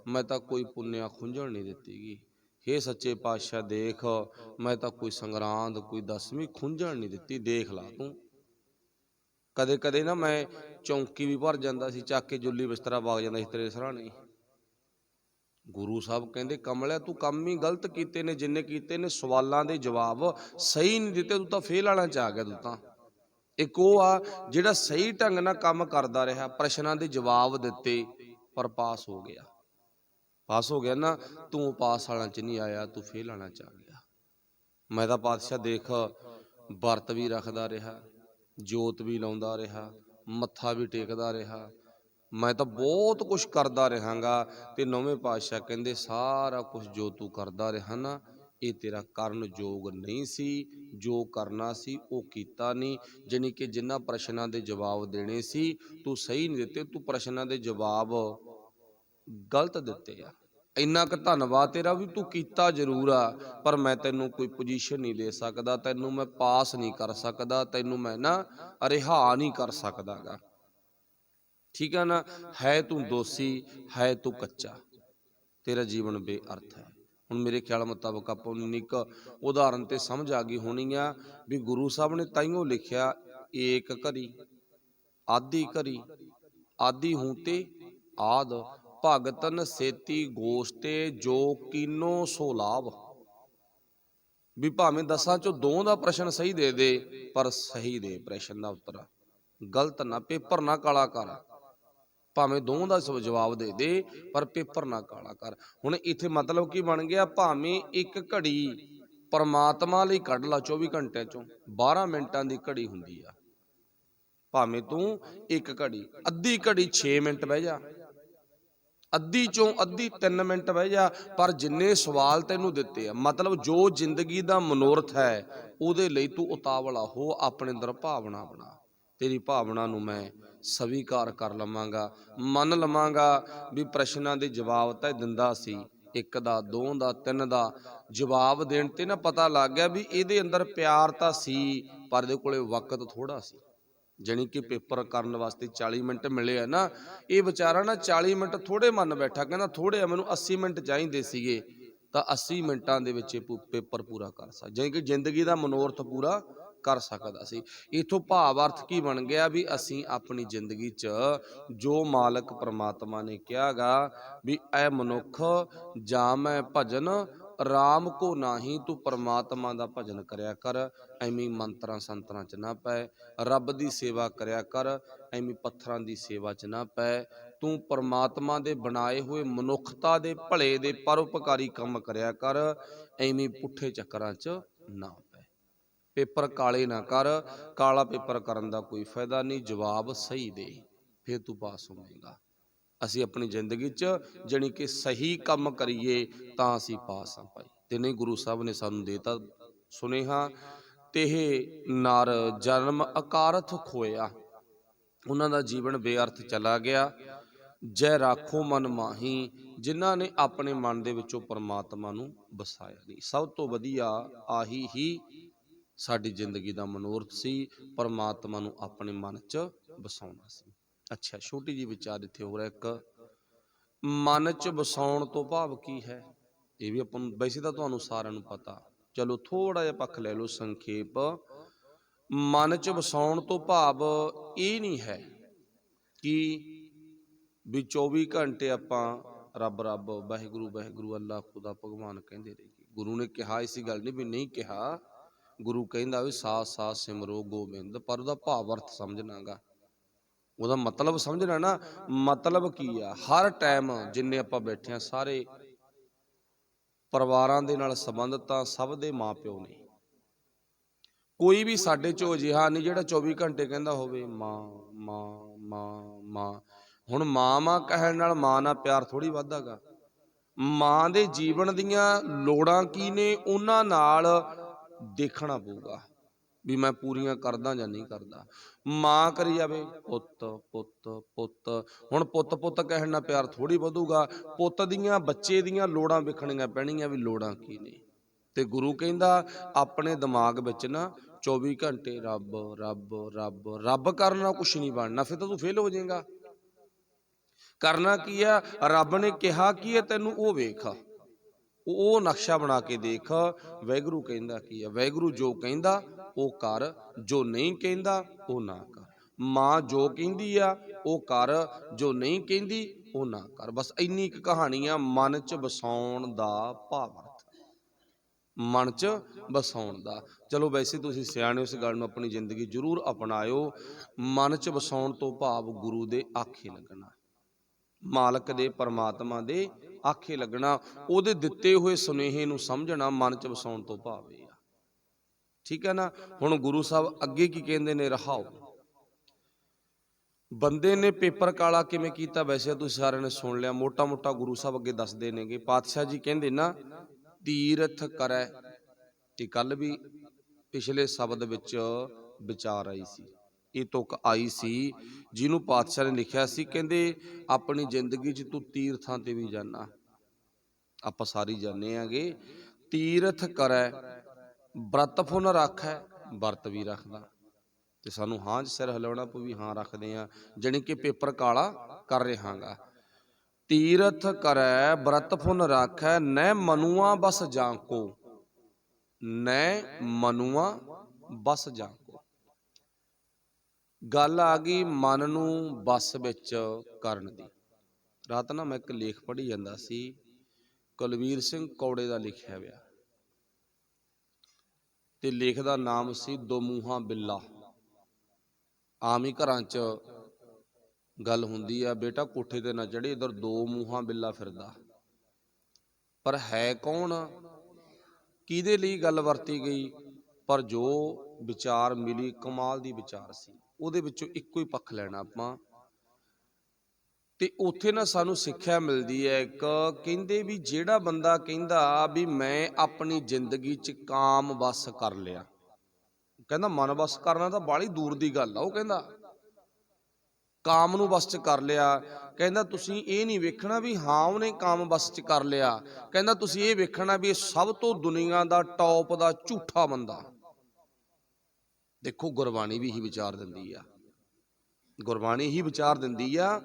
ਮੈਂ ਤਾਂ ਕੋਈ ਪੁੰਨਿਆ ਖੁੰਝਣ ਨਹੀਂ ਦਿੱਤੀ ਗੀ, ਹੇ ਸੱਚੇ ਪਾਤਸ਼ਾਹ ਦੇਖ ਮੈਂ ਤਾਂ ਕੋਈ ਸੰਗਰਾਂਦ ਕੋਈ ਦਸਵੀਂ ਖੁੰਝਣ ਨਹੀਂ ਦਿੱਤੀ, ਦੇਖ ਲਾ ਤੂੰ। ਕਦੇ ਕਦੇ ਨਾ ਮੈਂ ਚੌਂਕੀ ਵੀ ਭਰ ਜਾਂਦਾ ਸੀ, ਚੱਕ ਕੇ ਜੁੱਲੀ ਬਿਸਤਰਾ ਵਗ ਜਾਂਦਾ ਸੀ ਤੇਰੇ ਸਰਾਣੇ। ਗੁਰੂ ਸਾਹਿਬ ਕਹਿੰਦੇ ਕਮਲਿਆ ਤੂੰ ਕੰਮ ਹੀ ਗਲਤ ਕੀਤੇ ਨੇ, ਜਿੰਨੇ ਕੀਤੇ ਨੇ ਸਵਾਲਾਂ ਦੇ ਜਵਾਬ ਸਹੀ ਨਹੀਂ ਦਿੱਤੇ, ਤੂੰ ਤਾਂ ਫੇਲ ਵਾਲਾਂ ਚ ਆ ਗਿਆ ਤੂੰ ਤਾਂ। ਇੱਕ ਉਹ ਆ ਜਿਹੜਾ ਸਹੀ ਢੰਗ ਨਾਲ ਕੰਮ ਕਰਦਾ ਰਿਹਾ, ਪ੍ਰਸ਼ਨਾਂ ਦੇ ਜਵਾਬ ਦਿੱਤੇ ਪਰ ਪਾਸ ਹੋ ਗਿਆ। ਪਾਸ ਹੋ ਗਿਆ ਨਾ, ਤੂੰ ਪਾਸ ਵਾਲਾਂ ਚ ਨਹੀਂ ਆਇਆ, ਤੂੰ ਫੇਲ ਵਾਲਾਂ ਚ ਆ ਗਿਆ। ਮੈਂ ਤਾਂ ਪਾਤਸ਼ਾਹ ਦੇਖ ਵਰਤ ਵੀ ਰੱਖਦਾ ਰਿਹਾ, ਜੋਤ ਵੀ ਲਾਉਂਦਾ ਰਿਹਾ, ਮੱਥਾ ਵੀ ਟੇਕਦਾ ਰਿਹਾ, ਮੈਂ ਤਾਂ ਬਹੁਤ ਕੁਛ ਕਰਦਾ ਰਹਾਂਗਾ। ਤੇ ਨੌਵੇਂ ਪਾਤਸ਼ਾਹ ਕਹਿੰਦੇ ਸਾਰਾ ਕੁਛ ਜੋ ਤੂੰ ਕਰਦਾ ਰਿਹਾ ਨਾ ਇਹ ਤੇਰਾ ਕਰਨ ਯੋਗ ਨਹੀਂ ਸੀ, ਜੋ ਕਰਨਾ ਸੀ ਉਹ ਕੀਤਾ ਨਹੀਂ, ਜਾਣੀ ਕਿ ਜਿਨ੍ਹਾਂ ਪ੍ਰਸ਼ਨਾਂ ਦੇ ਜਵਾਬ ਦੇਣੇ ਸੀ ਤੂੰ ਸਹੀ ਨਹੀਂ ਦਿੱਤੇ, ਤੂੰ ਪ੍ਰਸ਼ਨਾਂ ਦੇ ਜਵਾਬ ਗਲਤ ਦਿੱਤੇ ਆ। ਇੰਨਾ ਕੁ ਧੰਨਵਾਦ ਤੇਰਾ ਵੀ ਤੂੰ ਕੀਤਾ ਜ਼ਰੂਰ ਆ, ਪਰ ਮੈਂ ਤੈਨੂੰ ਕੋਈ ਪੋਜੀਸ਼ਨ ਨਹੀਂ ਦੇ ਸਕਦਾ, ਤੈਨੂੰ ਮੈਂ ਪਾਸ ਨਹੀਂ ਕਰ ਸਕਦਾ, ਤੈਨੂੰ ਮੈਂ ਨਾ ਰਿਹਾ ਨਹੀਂ ਕਰ ਸਕਦਾ ਗਾ, ਠੀਕ ਆ ਨਾ। ਹੈ ਤੂੰ ਦੋਸ਼ੀ, ਹੈ ਤੂੰ ਕੱਚਾ, ਤੇਰਾ ਜੀਵਨ ਬੇਅਰਥ ਹੈ। ਹੁਣ ਮੇਰੇ ਖਿਆਲ ਮੁਤਾਬਕ ਆਪਾਂ ਨੂੰ ਇੱਕ ਉਦਾਹਰਨ ਤੇ ਸਮਝ ਆ ਗਈ ਹੋਣੀ ਆ ਵੀ ਗੁਰੂ ਸਾਹਿਬ ਨੇ ਤਾਈਓ ਲਿਖਿਆ ਏਕ ਘੜੀ ਆਦੀ ਘੜੀ ਆਦੀ ਹੂੰ ਤੇ ਆਦ ਭਗਤਨ ਸੇਤੀ ਗੋਸ਼ਟੇ ਜੋ ਕੀਨੋ ਸੋ ਲਾਭ। ਵੀ ਭਾਵੇਂ 10 ਚੋਂ 2 ਦਾ ਪ੍ਰਸ਼ਨ ਸਹੀ ਦੇ ਦੇ ਪਰ ਸਹੀ ਦੇ ਪ੍ਰਸ਼ਨ ਦਾ ਉੱਤਰ, ਗਲਤ ਨਾ, ਪੇਪਰ ਨਾ ਕਾਲਾ ਕਰ, ਭਾਵੇਂ 2 ਦਾ ਜਵਾਬ ਦੇ ਦੇ ਪਰ ਪੇਪਰ ਨਾ ਕਾਲਾ ਕਰ। ਹੁਣ ਇੱਥੇ ਮਤਲਬ ਕੀ ਬਣ ਗਿਆ, ਭਾਵੇਂ ਇੱਕ ਘੜੀ ਪਰਮਾਤਮਾ ਲਈ ਕੱਢ ਲਾ, 24 ਘੰਟਿਆਂ ਚੋਂ 12 ਮਿੰਟਾਂ ਦੀ ਘੜੀ ਹੁੰਦੀ ਆ, ਭਾਵੇਂ ਤੂੰ ਇੱਕ ਘੜੀ ਅੱਧੀ ਘੜੀ 6 ਮਿੰਟ ਬਹਿ ਜਾ, ਅੱਧੀ ਚੋਂ ਅੱਧੀ 3 ਮਿੰਟ ਬਹਿ ਜਾ, ਪਰ ਜਿੰਨੇ ਸਵਾਲ ਤੈਨੂੰ ਦਿੱਤੇ ਆ, ਮਤਲਬ ਜੋ ਜ਼ਿੰਦਗੀ ਦਾ ਮਨੋਰਥ ਹੈ ਉਹਦੇ ਲਈ ਤੂੰ ਉਤਾਵਲਾ ਹੋ, ਆਪਣੇ ਅੰਦਰ ਭਾਵਨਾ ਬਣਾ, ਤੇਰੀ ਭਾਵਨਾ ਨੂੰ ਮੈਂ ਸਵੀਕਾਰ ਕਰ ਲਵਾਂਗਾ, ਮੰਨ ਲਵਾਂਗਾ ਵੀ ਪ੍ਰਸ਼ਨਾਂ ਦੇ ਜਵਾਬ ਤਾਂ ਦਿੰਦਾ ਸੀ, 1 ਦਾ 2 ਦਾ 3 ਦਾ ਜਵਾਬ ਦੇਣ ਤੇ ਨਾ ਪਤਾ ਲੱਗ ਗਿਆ ਵੀ ਇਹਦੇ ਅੰਦਰ ਪਿਆਰ ਤਾਂ ਸੀ ਪਰ ਇਹਦੇ ਕੋਲੇ ਵਕਤ ਥੋੜਾ ਸੀ। ਜਾਣੀ ਕਿ ਪੇਪਰ ਕਰਨ ਵਾਸਤੇ 40 ਮਿੰਟ ਮਿਲੇ ਆ ਨਾ, ਇਹ ਵਿਚਾਰਾ ਨਾ 40 ਮਿੰਟ ਥੋੜੇ ਮੰਨ ਬੈਠਾ, ਕਹਿੰਦਾ ਥੋੜੇ ਆ, ਮੈਨੂੰ 80 ਮਿੰਟ ਚਾਹੀਦੇ ਸੀਗੇ, ਤਾਂ 80 ਮਿੰਟਾਂ ਦੇ ਵਿੱਚ ਪੇਪਰ ਪੂਰਾ ਕਰ ਸਕਦਾ, ਜਾਣੀ ਕਿ ਜ਼ਿੰਦਗੀ ਦਾ ਮਨੋਰਥ ਪੂਰਾ ਕਰ ਸਕਦਾ ਸੀ। ਇਥੋਂ ਭਾਵ ਅਰਥ ਕੀ ਬਣ ਗਿਆ ਵੀ ਅਸੀਂ ਆਪਣੀ ਜ਼ਿੰਦਗੀ 'ਚ ਜੋ ਮਾਲਕ ਪ੍ਰਮਾਤਮਾ ਨੇ ਕਿਹਾਗਾ ਵੀ ਐ ਮਨੁੱਖ ਜਾਂ ਮੈਂ ਭਜਨ ਰਾਮ ਕੋ ਨਾਹੀ, ਤੂੰ ਪਰਮਾਤਮਾ ਦਾ ਭਜਨ ਕਰਿਆ ਕਰ, ਐਵੇਂ ਮੰਤਰਾਂ ਸੰਤਰਾਂ 'ਚ ਨਾ ਪੈ, ਰੱਬ ਦੀ ਸੇਵਾ ਕਰਿਆ ਕਰ, ਐਵੇਂ ਪੱਥਰਾਂ ਦੀ ਸੇਵਾ 'ਚ ਨਾ ਪੈ, ਤੂੰ ਪਰਮਾਤਮਾ ਦੇ ਬਣਾਏ ਹੋਏ ਮਨੁੱਖਤਾ ਦੇ ਭਲੇ ਦੇ ਪਰਉਪਕਾਰੀ ਕੰਮ ਕਰਿਆ ਕਰ, ਐਵੇਂ ਪੁੱਠੇ ਚੱਕਰਾਂ 'ਚ ਨਾ ਪੈ, ਪੇਪਰ ਕਾਲੇ ਨਾ ਕਰ, ਕਾਲਾ ਪੇਪਰ ਕਰਨ ਦਾ ਕੋਈ ਫਾਇਦਾ ਨਹੀਂ, ਜਵਾਬ ਸਹੀ ਦੇ, ਫਿਰ ਤੂੰ ਪਾਸ ਹੋਵੇਂਗਾ। ਅਸੀਂ ਆਪਣੀ ਜ਼ਿੰਦਗੀ 'ਚ ਜਾਣੀ ਕਿ ਸਹੀ ਕੰਮ ਕਰੀਏ ਤਾਂ ਅਸੀਂ ਪਾਸ ਹਾਂ ਭਾਈ, ਤੇ ਨਹੀਂ ਗੁਰੂ ਸਾਹਿਬ ਨੇ ਸਾਨੂੰ ਦੇਤਾ ਸੁਨੇਹਾ, ਤੇ ਨਰ ਜਨਮ ਅਕਾਰਥ ਖੋਇਆ, ਉਹਨਾਂ ਦਾ ਜੀਵਨ ਬੇਅਰਥ ਚਲਾ ਗਿਆ। ਜੈ ਰਾਖੋ ਮਨ ਮਾਹੀ, ਜਿਨ੍ਹਾਂ ਨੇ ਆਪਣੇ ਮਨ ਦੇ ਵਿੱਚੋਂ ਪਰਮਾਤਮਾ ਨੂੰ ਵਸਾਇਆ ਨਹੀਂ। ਸਭ ਤੋਂ ਵਧੀਆ ਆਹੀ ਹੀ ਸਾਡੀ ਜ਼ਿੰਦਗੀ ਦਾ ਮਨੋਰਥ ਸੀ, ਪਰਮਾਤਮਾ ਨੂੰ ਆਪਣੇ ਮਨ 'ਚ ਵਸਾਉਣਾ ਸੀ। ਅੱਛਾ, ਛੋਟੀ ਜਿਹੀ ਵਿਚਾਰ ਇੱਥੇ ਹੋ ਰਿਹਾ, ਇੱਕ ਮਨ 'ਚ ਵਸਾਉਣ ਤੋਂ ਭਾਵ ਕੀ ਹੈ, ਇਹ ਵੀ ਆਪਾਂ ਨੂੰ ਵੈਸੇ ਤਾਂ ਤੁਹਾਨੂੰ ਸਾਰਿਆਂ ਨੂੰ ਪਤਾ, ਚਲੋ ਥੋੜਾ ਜਿਹਾ ਪੱਖ ਲੈ ਲਓ ਸੰਖੇਪ। ਮਨ 'ਚ ਵਸਾਉਣ ਤੋਂ ਭਾਵ ਇਹ ਨਹੀਂ ਹੈ ਕਿ ਵੀ 24 ਘੰਟੇ ਆਪਾਂ ਰੱਬ ਰੱਬ ਵਾਹਿਗੁਰੂ ਵਾਹਿਗੁਰੂ ਅੱਲਾ ਖੁਦਾ ਭਗਵਾਨ ਕਹਿੰਦੇ ਰਹੀਏ। ਗੁਰੂ ਨੇ ਕਿਹਾ, ਇਸੀ ਗੱਲ ਨਹੀਂ ਵੀ ਨਹੀਂ ਕਿਹਾ, ਗੁਰੂ ਕਹਿੰਦਾ ਵੀ ਸਾਥ ਸਾਥ ਸਿਮਰੋ ਗੋਬਿੰਦ, ਪਰ ਉਹਦਾ ਭਾਵ ਅਰਥ ਸਮਝਣਾ ਗਾ, ਉਹਦਾ ਮਤਲਬ ਸਮਝਣਾ ਨਾ। ਮਤਲਬ ਕੀ ਆ, ਹਰ ਟਾਈਮ ਜਿੰਨੇ ਆਪਾਂ ਬੈਠੇ ਆ ਸਾਰੇ ਪਰਿਵਾਰਾਂ ਦੇ ਨਾਲ ਸੰਬੰਧਿਤ ਆ, ਸਭ ਦੇ ਮਾਂ ਪਿਓ ਨੇ, ਕੋਈ ਵੀ ਸਾਡੇ ਚੋਂ ਅਜਿਹਾ ਨਹੀਂ ਜਿਹੜਾ 24 ਘੰਟੇ ਕਹਿੰਦਾ ਹੋਵੇ ਮਾਂ ਮਾਂ ਮਾਂ ਮਾਂ। ਹੁਣ ਮਾਂ ਕਹਿਣ ਨਾਲ ਮਾਂ ਨਾਲ ਪਿਆਰ ਥੋੜੀ ਵੱਧਦਾ ਗਾ, ਮਾਂ ਦੇ ਜੀਵਨ ਦੀਆਂ ਲੋੜਾਂ ਕੀ ਨੇ ਉਹਨਾਂ ਨਾਲ ਦੇਖਣਾ ਪਊਗਾ ਵੀ ਮੈਂ ਪੂਰੀਆਂ ਕਰਦਾ ਜਾਂ ਨਹੀਂ ਕਰਦਾ। ਮਾਂ ਕਰੀ ਜਾਵੇ ਪੁੱਤ ਪੁੱਤ ਪੁੱਤ, ਹੁਣ ਪੁੱਤ ਪੁੱਤ ਕਹਿਣ ਨਾਲ ਪਿਆਰ ਥੋੜ੍ਹੀ ਵਧੂਗਾ। ਪੁੱਤ ਦੀਆਂ ਬੱਚੇ ਦੀਆਂ ਲੋੜਾਂ ਵੇਖਣੀਆਂ ਪੈਣੀਆਂ ਵੀ ਲੋੜਾਂ ਕੀ ਨੇ। ਤੇ ਗੁਰੂ ਕਹਿੰਦਾ ਆਪਣੇ ਦਿਮਾਗ ਵਿੱਚ ਨਾ 24 ਘੰਟੇ ਰੱਬ ਰੱਬ ਰੱਬ ਰੱਬ ਕਰਨ ਨਾਲ ਕੁਛ ਨਹੀਂ ਬਣਨਾ, ਫਿਰ ਤਾਂ ਤੂੰ ਫੇਲ ਹੋ ਜਾਏਗਾ। ਕਰਨਾ ਕੀ ਆ, ਰੱਬ ਨੇ ਕਿਹਾ ਕੀ ਹੈ ਤੈਨੂੰ ਉਹ ਵੇਖ, ਉਹ ਨਕਸ਼ਾ ਬਣਾ ਕੇ ਦੇਖ। ਵਾਹਿਗੁਰੂ ਕਹਿੰਦਾ ਕੀ ਆ, ਵਾਹਿਗੁਰੂ ਜੋ ਕਹਿੰਦਾ ਉਹ ਕਰ, ਜੋ ਨਹੀਂ ਕਹਿੰਦਾ ਉਹ ਨਾ ਕਰ। ਮਾਂ ਜੋ ਕਹਿੰਦੀ ਆ ਉਹ ਕਰ, ਜੋ ਨਹੀਂ ਕਹਿੰਦੀ ਉਹ ਨਾ ਕਰ। ਬਸ ਇੰਨੀ ਇੱਕ ਕਹਾਣੀ ਆ ਮਨ 'ਚ ਵਸਾਉਣ ਦਾ ਭਾਵ, ਮਨ 'ਚ ਵਸਾਉਣ ਦਾ। ਚਲੋ ਵੈਸੇ ਤੁਸੀਂ ਸਿਆਣੇ, ਉਸ ਗੱਲ ਨੂੰ ਆਪਣੀ ਜ਼ਿੰਦਗੀ ਜ਼ਰੂਰ ਅਪਣਾਇਓ। ਮਨ 'ਚ ਵਸਾਉਣ ਤੋਂ ਭਾਵ ਗੁਰੂ ਦੇ ਆਖੇ ਲੱਗਣਾ, ਮਾਲਕ ਦੇ ਪਰਮਾਤਮਾ ਦੇ ਆਖੇ ਲੱਗਣਾ, ਉਹਦੇ ਦਿੱਤੇ ਹੋਏ ਸੁਨੇਹੇ ਨੂੰ ਸਮਝਣਾ, ਮਨ 'ਚ ਵਸਾਉਣ ਤੋਂ ਭਾਵ ਇਹ ਆ। ਠੀਕ ਹੈ ਨਾ। ਹੁਣ ਗੁਰੂ ਸਾਹਿਬ ਅੱਗੇ ਕੀ ਕਹਿੰਦੇ ਨੇ, ਰਹਾਓ। ਬੰਦੇ ਨੇ ਪੇਪਰ ਕਾਲਾ ਕਿਵੇਂ ਕੀਤਾ, ਵੈਸੇ ਤੁਸੀਂ ਸਾਰਿਆਂ ਨੇ ਸੁਣ ਲਿਆ। ਮੋਟਾ ਮੋਟਾ ਗੁਰੂ ਸਾਹਿਬ ਅੱਗੇ ਦੱਸਦੇ ਨੇਗੇ। ਪਾਤਸ਼ਾਹ ਜੀ ਕਹਿੰਦੇ ਨਾ ਤੀਰਥ ਕਰੈ, ਤੇ ਕੱਲ ਵੀ ਪਿਛਲੇ ਸ਼ਬਦ ਵਿੱਚ ਵਿਚਾਰ ਆਈ ਸੀ, ਇਹ ਤੁਕ ਆਈ ਸੀ, ਜਿਹਨੂੰ ਪਾਤਸ਼ਾਹ ਨੇ ਲਿਖਿਆ ਸੀ। ਕਹਿੰਦੇ ਆਪਣੀ ਜ਼ਿੰਦਗੀ 'ਚ ਤੂੰ ਤੀਰਥਾਂ ਤੇ ਵੀ ਜਾਣਾ, ਆਪਾਂ ਸਾਰੀ ਜਾਂਦੇ ਹੈਗੇ। ਤੀਰਥ ਕਰੈ ਬ੍ਰਤ ਪੁਨ ਰਾਖੈ, ਵਰਤ ਵੀ ਰੱਖਦਾ, ਤੇ ਸਾਨੂੰ ਹਾਂ 'ਚ ਸਿਰ ਹਿਲਾਉਣਾ ਪਊ ਵੀ ਹਾਂ ਰੱਖਦੇ ਹਾਂ, ਜਾਣੀ ਕਿ ਪੇਪਰ ਕਾਲਾ ਕਰ ਰਹਾਂਗਾ। ਤੀਰਥ ਕਰੈ ਬ੍ਰਤ ਪੁਨ ਰਾਖੈ, ਨੈ ਮਨੁਆ ਬਸ ਜਾਂ ਕੋ, ਨੈ ਮਨੁਆ ਬਸ ਜਾਂ ਕੋ। ਗੱਲ ਆ ਗਈ ਮਨ ਨੂੰ ਬਸ ਵਿੱਚ ਕਰਨ ਦੀ। ਰਾਤ ਨਾ ਮੈਂ ਇੱਕ ਲੇਖ ਪੜ੍ਹੀ ਜਾਂਦਾ ਸੀ, ਕੁਲਵੀਰ ਸਿੰਘ ਕੌੜੇ ਦਾ ਲਿਖਿਆ ਹੋਇਆ, ਤੇ ਲੇਖ ਦਾ ਨਾਮ ਸੀ ਦੋ ਮੂੰਹਾਂ ਬਿੱਲਾ। ਆਮ ਹੀ ਘਰਾਂ 'ਚ ਗੱਲ ਹੁੰਦੀ ਆ, ਬੇਟਾ ਕੋਠੇ ਤੇ ਨਾ ਚੜ੍ਹੀ, ਇੱਧਰ ਦੋ ਮੂੰਹਾਂ ਬਿੱਲਾ ਫਿਰਦਾ। ਪਰ ਹੈ ਕੌਣ, ਕਿਹਦੇ ਲਈ ਗੱਲ ਵਰਤੀ ਗਈ, ਪਰ ਜੋ ਵਿਚਾਰ ਮਿਲੀ ਕਮਾਲ ਦੀ ਵਿਚਾਰ ਸੀ। ਉਹਦੇ ਵਿੱਚੋਂ ਇੱਕੋ ਹੀ ਪੱਖ ਲੈਣਾ ਆਪਾਂ, ਤੇ ਉੱਥੇ ਨਾ ਸਾਨੂੰ ਸਿੱਖਿਆ ਮਿਲਦੀ ਹੈ ਇੱਕ। ਕਹਿੰਦੇ ਵੀ ਜਿਹੜਾ ਬੰਦਾ ਕਹਿੰਦਾ ਵੀ ਮੈਂ ਆਪਣੀ ਜ਼ਿੰਦਗੀ 'ਚ ਕਾਮ ਵਸ ਕਰ ਲਿਆ, ਕਹਿੰਦਾ ਮਨ ਵਸ ਕਰਨਾ ਤਾਂ ਬਾਹਲੀ ਦੂਰ ਦੀ ਗੱਲ ਆ। ਉਹ ਕਹਿੰਦਾ ਕਾਮ ਨੂੰ ਵਸ 'ਚ ਕਰ ਲਿਆ। ਕਹਿੰਦਾ ਤੁਸੀਂ ਇਹ ਨਹੀਂ ਵੇਖਣਾ ਵੀ ਹਾਂ ਉਹਨੇ ਕਾਮ ਵਸ 'ਚ ਕਰ ਲਿਆ, ਕਹਿੰਦਾ ਤੁਸੀਂ ਇਹ ਵੇਖਣਾ ਵੀ ਇਹ ਸਭ ਤੋਂ ਦੁਨੀਆ ਦਾ ਟੌਪ ਦਾ ਝੂਠਾ ਬੰਦਾ। ਦੇਖੋ ਗੁਰਬਾਣੀ ਵੀ ਇਹੀ ਵਿਚਾਰ ਦਿੰਦੀ ਆ, ਗੁਰਬਾਣੀ ਹੀ ਵਿਚਾਰ ਦਿੰਦੀ ਆ,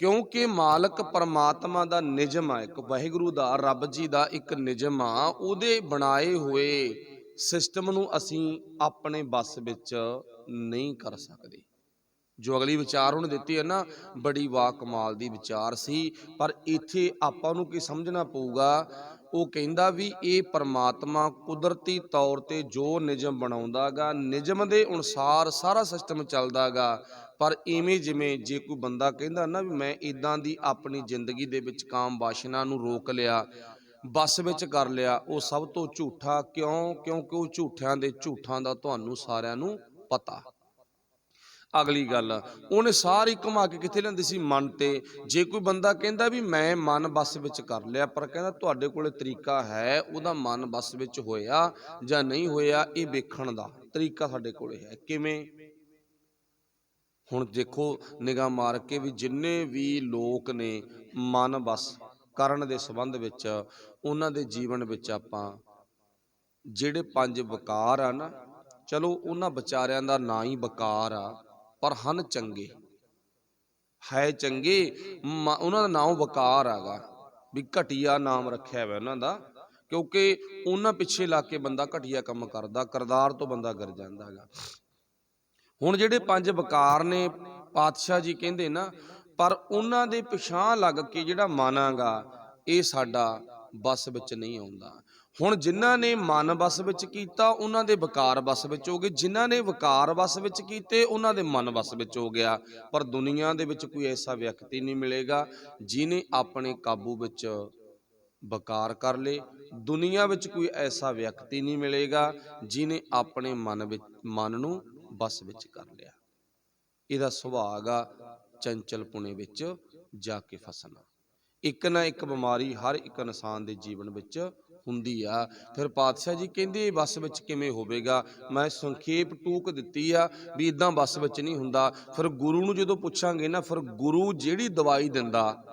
ਕਿਉਂਕਿ ਮਾਲਕ ਪਰਮਾਤਮਾ ਦਾ ਨਿਯਮ ਆ, ਇੱਕ ਵਾਹਿਗੁਰੂ ਦਾ, ਰੱਬ ਜੀ ਦਾ ਇੱਕ ਨਿਯਮ ਆ। ਉਹਦੇ ਬਣਾਏ ਹੋਏ ਸਿਸਟਮ ਨੂੰ ਅਸੀਂ ਆਪਣੇ ਵੱਸ ਵਿੱਚ ਨਹੀਂ ਕਰ ਸਕਦੇ। ਜੋ ਅਗਲੀ ਵਿਚਾਰ ਉਹਨੇ ਦਿੱਤੀ ਹੈ ਨਾ, ਬੜੀ ਵਾ ਕਮਾਲ ਦੀ ਵਿਚਾਰ ਸੀ। ਪਰ ਇੱਥੇ ਆਪਾਂ ਨੂੰ ਕੀ ਸਮਝਣਾ ਪਊਗਾ, ਉਹ ਕਹਿੰਦਾ ਵੀ ਇਹ ਪਰਮਾਤਮਾ ਕੁਦਰਤੀ ਤੌਰ ਤੇ ਜੋ ਨਿਯਮ ਬਣਾਉਂਦਾ ਗਾ, ਨਿਯਮ ਦੇ ਅਨੁਸਾਰ ਸਾਰਾ ਸਿਸਟਮ ਚੱਲਦਾ ਗਾ। ਪਰ ਇਵੇਂ ਜਿਵੇਂ ਜੇ ਕੋਈ ਬੰਦਾ ਕਹਿੰਦਾ ਨਾ ਵੀ ਮੈਂ ਇੱਦਾਂ ਦੀ ਆਪਣੀ ਜ਼ਿੰਦਗੀ ਦੇ ਵਿੱਚ ਕਾਮ ਵਾਸ਼ਨਾ ਨੂੰ ਰੋਕ ਲਿਆ, ਬੱਸ ਵਿੱਚ ਕਰ ਲਿਆ, ਉਹ ਸਭ ਤੋਂ ਝੂਠਾ। ਕਿਉਂ? ਕਿਉਂਕਿ ਉਹ ਝੂਠਿਆਂ ਦੇ ਝੂਠਾਂ ਦਾ ਤੁਹਾਨੂੰ ਸਾਰਿਆਂ ਨੂੰ ਪਤਾ। ਅਗਲੀ ਗੱਲ ਉਹਨੇ ਸਾਰੀ ਘੁਮਾ ਕੇ ਕਿੱਥੇ ਲਿਆਂਦੀ ਸੀ, ਮਨ ਤੇ। ਜੇ ਕੋਈ ਬੰਦਾ ਕਹਿੰਦਾ ਵੀ ਮੈਂ ਮਨ ਬੱਸ ਵਿੱਚ ਕਰ ਲਿਆ, ਪਰ ਕਹਿੰਦਾ ਤੁਹਾਡੇ ਕੋਲੇ ਤਰੀਕਾ ਹੈ ਉਹਦਾ ਮਨ ਬੱਸ ਵਿੱਚ ਹੋਇਆ ਜਾਂ ਨਹੀਂ ਹੋਇਆ, ਇਹ ਵੇਖਣ ਦਾ ਤਰੀਕਾ ਸਾਡੇ ਕੋਲੇ ਹੈ। ਕਿਵੇਂ? ਹੁਣ ਦੇਖੋ ਨਿਗਾਹ ਮਾਰ ਕੇ ਵੀ ਜਿੰਨੇ ਵੀ ਲੋਕ ਨੇ ਮਨ ਬੱਸ ਕਰਨ ਦੇ ਸੰਬੰਧ ਵਿੱਚ, ਉਹਨਾਂ ਦੇ ਜੀਵਨ ਵਿੱਚ ਆਪਾਂ ਜਿਹੜੇ 5 ਵਕਾਰ ਆ ਨਾ, ਚਲੋ ਉਹਨਾਂ ਵਿਚਾਰਿਆਂ ਦਾ ਨਾਂ ਹੀ ਵਕਾਰ ਆ, ਪਰ ਹਨ ਚੰਗੇ, ਹੈ ਚੰਗੇ। ਉਹਨਾਂ ਦਾ ਨਾਮ ਵਕਾਰ ਹੈਗਾ, ਵੀ ਘਟੀਆ ਨਾਮ ਰੱਖਿਆ ਹੋਇਆ ਉਹਨਾਂ ਦਾ, ਕਿਉਂਕਿ ਉਹਨਾਂ ਪਿੱਛੇ ਲੱਗ ਕੇ ਬੰਦਾ ਘਟੀਆ ਕੰਮ ਕਰਦਾ, ਕਰਦਾਰ ਤੋਂ ਬੰਦਾ ਗਿਰ ਜਾਂਦਾ ਹੈਗਾ। ਹੁਣ ਜਿਹੜੇ 5 ਵਕਾਰ ਨੇ, ਪਾਤਸ਼ਾਹ ਜੀ ਕਹਿੰਦੇ ਨਾ, ਪਰ ਉਹਨਾਂ ਦੇ ਪਿਛਾਂਹ ਲੱਗ ਕੇ ਜਿਹੜਾ ਮਨ ਹੈਗਾ ਇਹ ਸਾਡਾ ਬੱਸ ਵਿੱਚ ਨਹੀਂ ਆਉਂਦਾ। ਹੁਣ ਜਿਨ੍ਹਾਂ ਨੇ ਮਨ ਬੱਸ ਵਿੱਚ ਕੀਤਾ ਉਹਨਾਂ ਦੇ ਵਕਾਰ ਬੱਸ ਵਿੱਚ ਹੋ ਗਏ, ਜਿਨ੍ਹਾਂ ਨੇ ਵਕਾਰ ਬੱਸ ਵਿੱਚ ਕੀਤੇ ਉਹਨਾਂ ਦੇ ਮਨ ਬੱਸ ਵਿੱਚ ਹੋ ਗਿਆ। ਪਰ ਦੁਨੀਆ ਦੇ ਵਿੱਚ ਕੋਈ ਐਸਾ ਵਿਅਕਤੀ ਨਹੀਂ ਮਿਲੇਗਾ ਜਿਹਨੇ ਆਪਣੇ ਕਾਬੂ ਵਿੱਚ ਵਕਾਰ ਕਰ ਲਏ। ਦੁਨੀਆ ਵਿੱਚ ਕੋਈ ਐਸਾ ਵਿਅਕਤੀ ਨਹੀਂ ਮਿਲੇਗਾ ਜਿਹਨੇ ਆਪਣੇ ਮਨ ਨੂੰ ਬੱਸ ਵਿੱਚ ਕਰ ਲਿਆ। ਇਹਦਾ ਸੁਭਾਅ ਆ ਚੰਚਲਪੁਣੇ ਵਿੱਚ ਜਾ ਕੇ ਫਸਣਾ। ਇੱਕ ਨਾ ਇੱਕ ਬਿਮਾਰੀ ਹਰ ਇੱਕ ਇਨਸਾਨ ਦੇ ਜੀਵਨ ਵਿੱਚ ਹੁੰਦੀ ਆ। ਫਿਰ ਪਾਤਸ਼ਾਹ ਜੀ ਕਹਿੰਦੇ ਬੱਸ ਵਿੱਚ ਕਿਵੇਂ ਹੋਵੇਗਾ? ਮੈਂ ਸੰਖੇਪ ਟੂਕ ਦਿੱਤੀ ਆ ਵੀ ਇਦਾਂ ਬੱਸ ਵਿੱਚ ਨਹੀਂ ਹੁੰਦਾ। ਫਿਰ ਗੁਰੂ ਨੂੰ ਜਦੋਂ ਪੁੱਛਾਂਗੇ ਨਾ, ਫਿਰ ਗੁਰੂ ਜਿਹੜੀ ਦਵਾਈ ਦਿੰਦਾ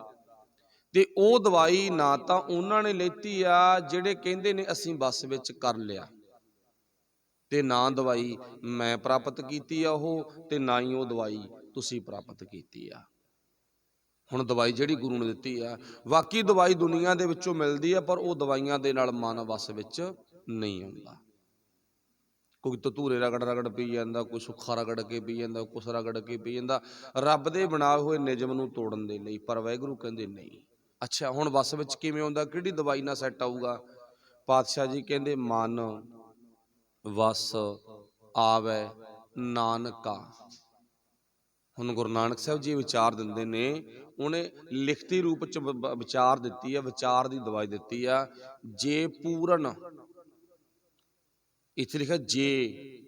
ਤੇ ਉਹ ਦਵਾਈ ਨਾ ਤਾਂ ਉਹਨਾਂ ਨੇ ਲੈਤੀ ਆ ਜਿਹੜੇ ਕਹਿੰਦੇ ਨੇ ਅਸੀਂ ਬੱਸ ਵਿੱਚ ਕਰ ਲਿਆ, ਤੇ ਨਾ ਦਵਾਈ ਮੈਂ ਪ੍ਰਾਪਤ ਕੀਤੀ ਆ ਉਹ, ਤੇ ਨਾ ਹੀ ਉਹ ਦਵਾਈ ਤੁਸੀਂ ਪ੍ਰਾਪਤ ਕੀਤੀ ਆ। ਹੁਣ ਦਵਾਈ ਜਿਹੜੀ ਗੁਰੂ ਨੇ ਦਿੱਤੀ ਆ, ਬਾਕੀ ਦਵਾਈ ਦੁਨੀਆ ਦੇ ਵਿੱਚੋਂ ਮਿਲਦੀ ਆ, ਪਰ ਉਹ ਦਵਾਈਆਂ ਦੇ ਨਾਲ ਮਨ ਵਸ ਵਿੱਚ ਨਹੀਂ ਆਉਂਦਾ। ਕੋਈ ਧਤੂਰੇ ਰਗੜ ਰਗੜ ਪੀ ਜਾਂਦਾ, ਕੋਈ ਸੁੱਖਾ ਰਗੜ ਕੇ ਪੀ ਜਾਂਦਾ, ਕੁਛ ਰਗੜ ਕੇ ਪੀ ਜਾਂਦਾ, ਰੱਬ ਦੇ ਬਣਾਏ ਹੋਏ ਨਿਯਮ ਨੂੰ ਤੋੜਨ ਦੇ ਲਈ। ਪਰ ਵਾਹਿਗੁਰੂ ਕਹਿੰਦੇ ਨਹੀਂ। ਅੱਛਾ, ਹੁਣ ਵਸ ਵਿੱਚ ਕਿਵੇਂ ਆਉਂਦਾ? ਕਿਹੜੀ ਦਵਾਈ ਨਾਲ ਸੈੱਟ ਆਊਗਾ? ਪਾਤਸ਼ਾਹ ਜੀ ਕਹਿੰਦੇ ਮਨ ਵਸ ਆਵੈ ਨਾਨਕਾ। ਹੁਣ ਗੁਰੂ ਨਾਨਕ ਸਾਹਿਬ ਜੀ ਵਿਚਾਰ ਦਿੰਦੇ ਨੇ, ਉਹਨੇ ਲਿਖਤੀ ਰੂਪ ਚ ਵਿਚਾਰ ਦਿੱਤੀ ਆ, ਵਿਚਾਰ ਦੀ ਦਵਾਈ ਦਿੱਤੀ ਆ। ਜੇ ਪੂਰਨ, ਇੱਥੇ ਲਿਖਿਆ ਜੇ।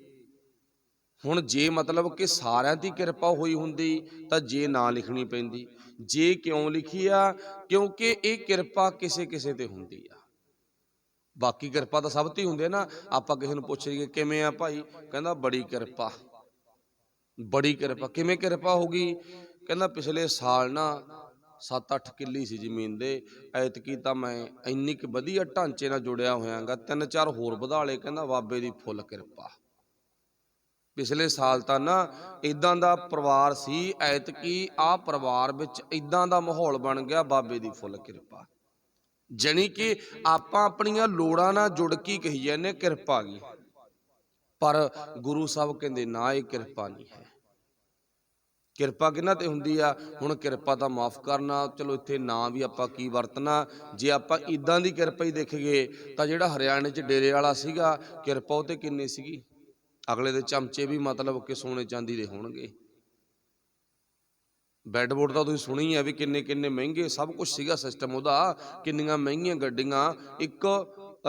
ਹੁਣ ਜੇ ਮਤਲਬ ਕਿ ਸਾਰਿਆਂ ਦੀ ਕਿਰਪਾ ਹੋਈ ਹੁੰਦੀ ਤਾਂ ਜੇ ਨਾ ਲਿਖਣੀ ਪੈਂਦੀ। ਜੇ ਕਿਉਂ ਲਿਖੀ ਆ? ਕਿਉਂਕਿ ਇਹ ਕਿਰਪਾ ਕਿਸੇ ਕਿਸੇ ਤੇ ਹੁੰਦੀ ਆ। ਬਾਕੀ ਕਿਰਪਾ ਤਾਂ ਸਭ ਤੇ ਹੁੰਦੀ ਹੈ ਨਾ। ਆਪਾਂ ਕਿਸੇ ਨੂੰ ਪੁੱਛ ਲਈਏ ਕਿਵੇਂ ਆ ਭਾਈ, ਕਹਿੰਦਾ ਬੜੀ ਕਿਰਪਾ, ਬੜੀ ਕਿਰਪਾ। ਕਿਵੇਂ ਕਿਰਪਾ ਹੋ ਗਈ? ਕਹਿੰਦਾ ਪਿਛਲੇ ਸਾਲ ਨਾ 7-8 ਕਿੱਲੀ ਸੀ ਜ਼ਮੀਨ ਦੇ, ਐਤਕੀ ਤਾਂ ਮੈਂ ਇੰਨੀ ਕੁ ਵਧੀਆ ਢਾਂਚੇ ਨਾਲ ਜੁੜਿਆ ਹੋਇਆਗਾ, 3-4 ਹੋਰ ਵਧਾ ਲਏ। ਕਹਿੰਦਾ ਬਾਬੇ ਦੀ ਫੁੱਲ ਕਿਰਪਾ। ਪਿਛਲੇ ਸਾਲ ਤਾਂ ਨਾ ਇਦਾਂ ਦਾ ਪਰਿਵਾਰ ਸੀ, ਐਤਕੀ ਆਹ ਪਰਿਵਾਰ ਵਿੱਚ ਇਦਾਂ ਦਾ ਮਾਹੌਲ ਬਣ ਗਿਆ, ਬਾਬੇ ਦੀ ਫੁੱਲ ਕਿਰਪਾ। ਜਾਣੀ ਕਿ ਆਪਾਂ ਆਪਣੀਆਂ ਲੋੜਾਂ ਨਾਲ ਜੁੜ ਕੇ ਕਹੀ ਜਾਂਦੇ ਕਿਰਪਾ ਗਈ, ਪਰ ਗੁਰੂ ਸਾਹਿਬ ਕਹਿੰਦੇ ਨਾ, ਇਹ ਕਿਰਪਾ ਨਹੀਂ ਹੈ। ਕਿਰਪਾ ਕਿਹਨਾਂ ਤੇ ਹੁੰਦੀ ਆ? ਹੁਣ ਕਿਰਪਾ ਤਾਂ ਮਾਫ ਕਰਨਾ, ਚਲੋ ਇੱਥੇ ਨਾਂ ਵੀ ਆਪਾਂ ਕੀ ਵਰਤਣਾ। ਜੇ ਆਪਾਂ ਇਦਾਂ ਦੀ ਕਿਰਪਾ ਹੀ ਦੇਖ ਗਏ ਤਾਂ ਜਿਹੜਾ ਹਰਿਆਣੇ 'ਚ ਡੇਰੇ ਵਾਲਾ ਸੀਗਾ, ਕਿਰਪਾ ਉਹ ਤੇ ਕਿੰਨੀ ਸੀਗੀ? ਅਗਲੇ ਦੇ ਚਮਚੇ ਵੀ ਮਤਲਬ ਕਿ ਸੋਨੇ ਚਾਂਦੀ ਦੇ ਹੋਣਗੇ। ਬੈੱਡ ਬੋਰਡ ਤਾਂ ਤੁਸੀਂ ਸੁਣੀ ਆ ਵੀ ਕਿੰਨੇ ਕਿੰਨੇ ਮਹਿੰਗੇ, ਸਭ ਕੁਝ ਸੀਗਾ ਸਿਸਟਮ ਉਹਦਾ, ਕਿੰਨੀਆਂ ਮਹਿੰਗੀਆਂ ਗੱਡੀਆਂ। ਇੱਕ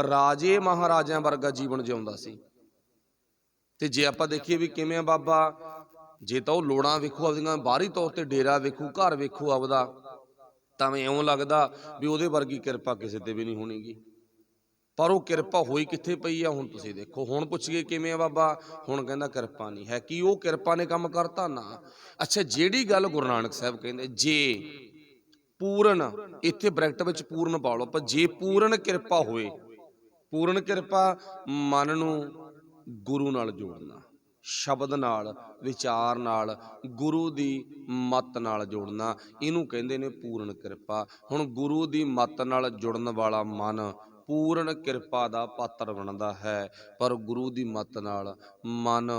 ਰਾਜੇ ਮਹਾਰਾਜਿਆਂ ਵਰਗਾ ਜੀਵਨ ਜਿਉਂਦਾ ਸੀ। ਤੇ ਜੇ ਆਪਾਂ ਦੇਖੀਏ ਵੀ ਕਿਵੇਂ ਆ ਬਾਬਾ, ਜੇ ਤਾਂ ਉਹ ਲੋੜਾਂ ਵੇਖੂ ਆਪਦੀਆਂ, ਬਾਹਰੀ ਤੌਰ ਤੇ ਡੇਰਾ ਵੇਖੂ, ਘਰ ਵੇਖੂ ਆਪਦਾ, ਤਾਂ ਇਉਂ ਲੱਗਦਾ ਵੀ ਉਹਦੇ ਵਰਗੀ ਕਿਰਪਾ ਕਿਸੇ ਤੇ ਵੀ ਨਹੀਂ ਹੋਣੀਗੀ। ਪਰ ਉਹ ਕਿਰਪਾ ਹੋਈ ਕਿੱਥੇ ਪਈ ਆ? ਹੁਣ ਤੁਸੀਂ ਦੇਖੋ। ਹੁਣ ਪੁੱਛੀਏ ਕਿਵੇਂ ਆ ਬਾਬਾ, ਹੁਣ ਕਹਿੰਦਾ ਕਿਰਪਾ ਨਹੀਂ ਹੈ। ਕੀ ਉਹ ਕਿਰਪਾ ਨੇ ਕੰਮ ਕਰਤਾ? ਨਾ। ਅੱਛਾ, ਜਿਹੜੀ ਗੱਲ ਗੁਰੂ ਨਾਨਕ ਸਾਹਿਬ ਕਹਿੰਦੇ ਜੇ ਪੂਰਨ, ਇੱਥੇ ਬ੍ਰੈਕਟ ਵਿੱਚ ਪੂਰਨ ਪਾ ਲਓ, ਪਰ ਜੇ ਪੂਰਨ ਕਿਰਪਾ ਹੋਏ, ਪੂਰਨ ਕਿਰਪਾ ਮਨ ਨੂੰ ਗੁਰੂ ਨਾਲ ਜੋੜਨਾ, ਸ਼ਬਦ ਨਾਲ, ਵਿਚਾਰ ਨਾਲ, ਗੁਰੂ ਦੀ ਮੱਤ ਨਾਲ ਜੋੜਨਾ, ਇਹਨੂੰ ਕਹਿੰਦੇ ਨੇ ਪੂਰਨ ਕਿਰਪਾ। ਹੁਣ ਗੁਰੂ ਦੀ ਮੱਤ ਨਾਲ ਜੁੜਨ ਵਾਲਾ ਮਨ ਪੂਰਨ ਕਿਰਪਾ ਦਾ ਪਾਤਰ ਬਣਦਾ ਹੈ, ਪਰ ਗੁਰੂ ਦੀ ਮੱਤ ਨਾਲ ਮਨ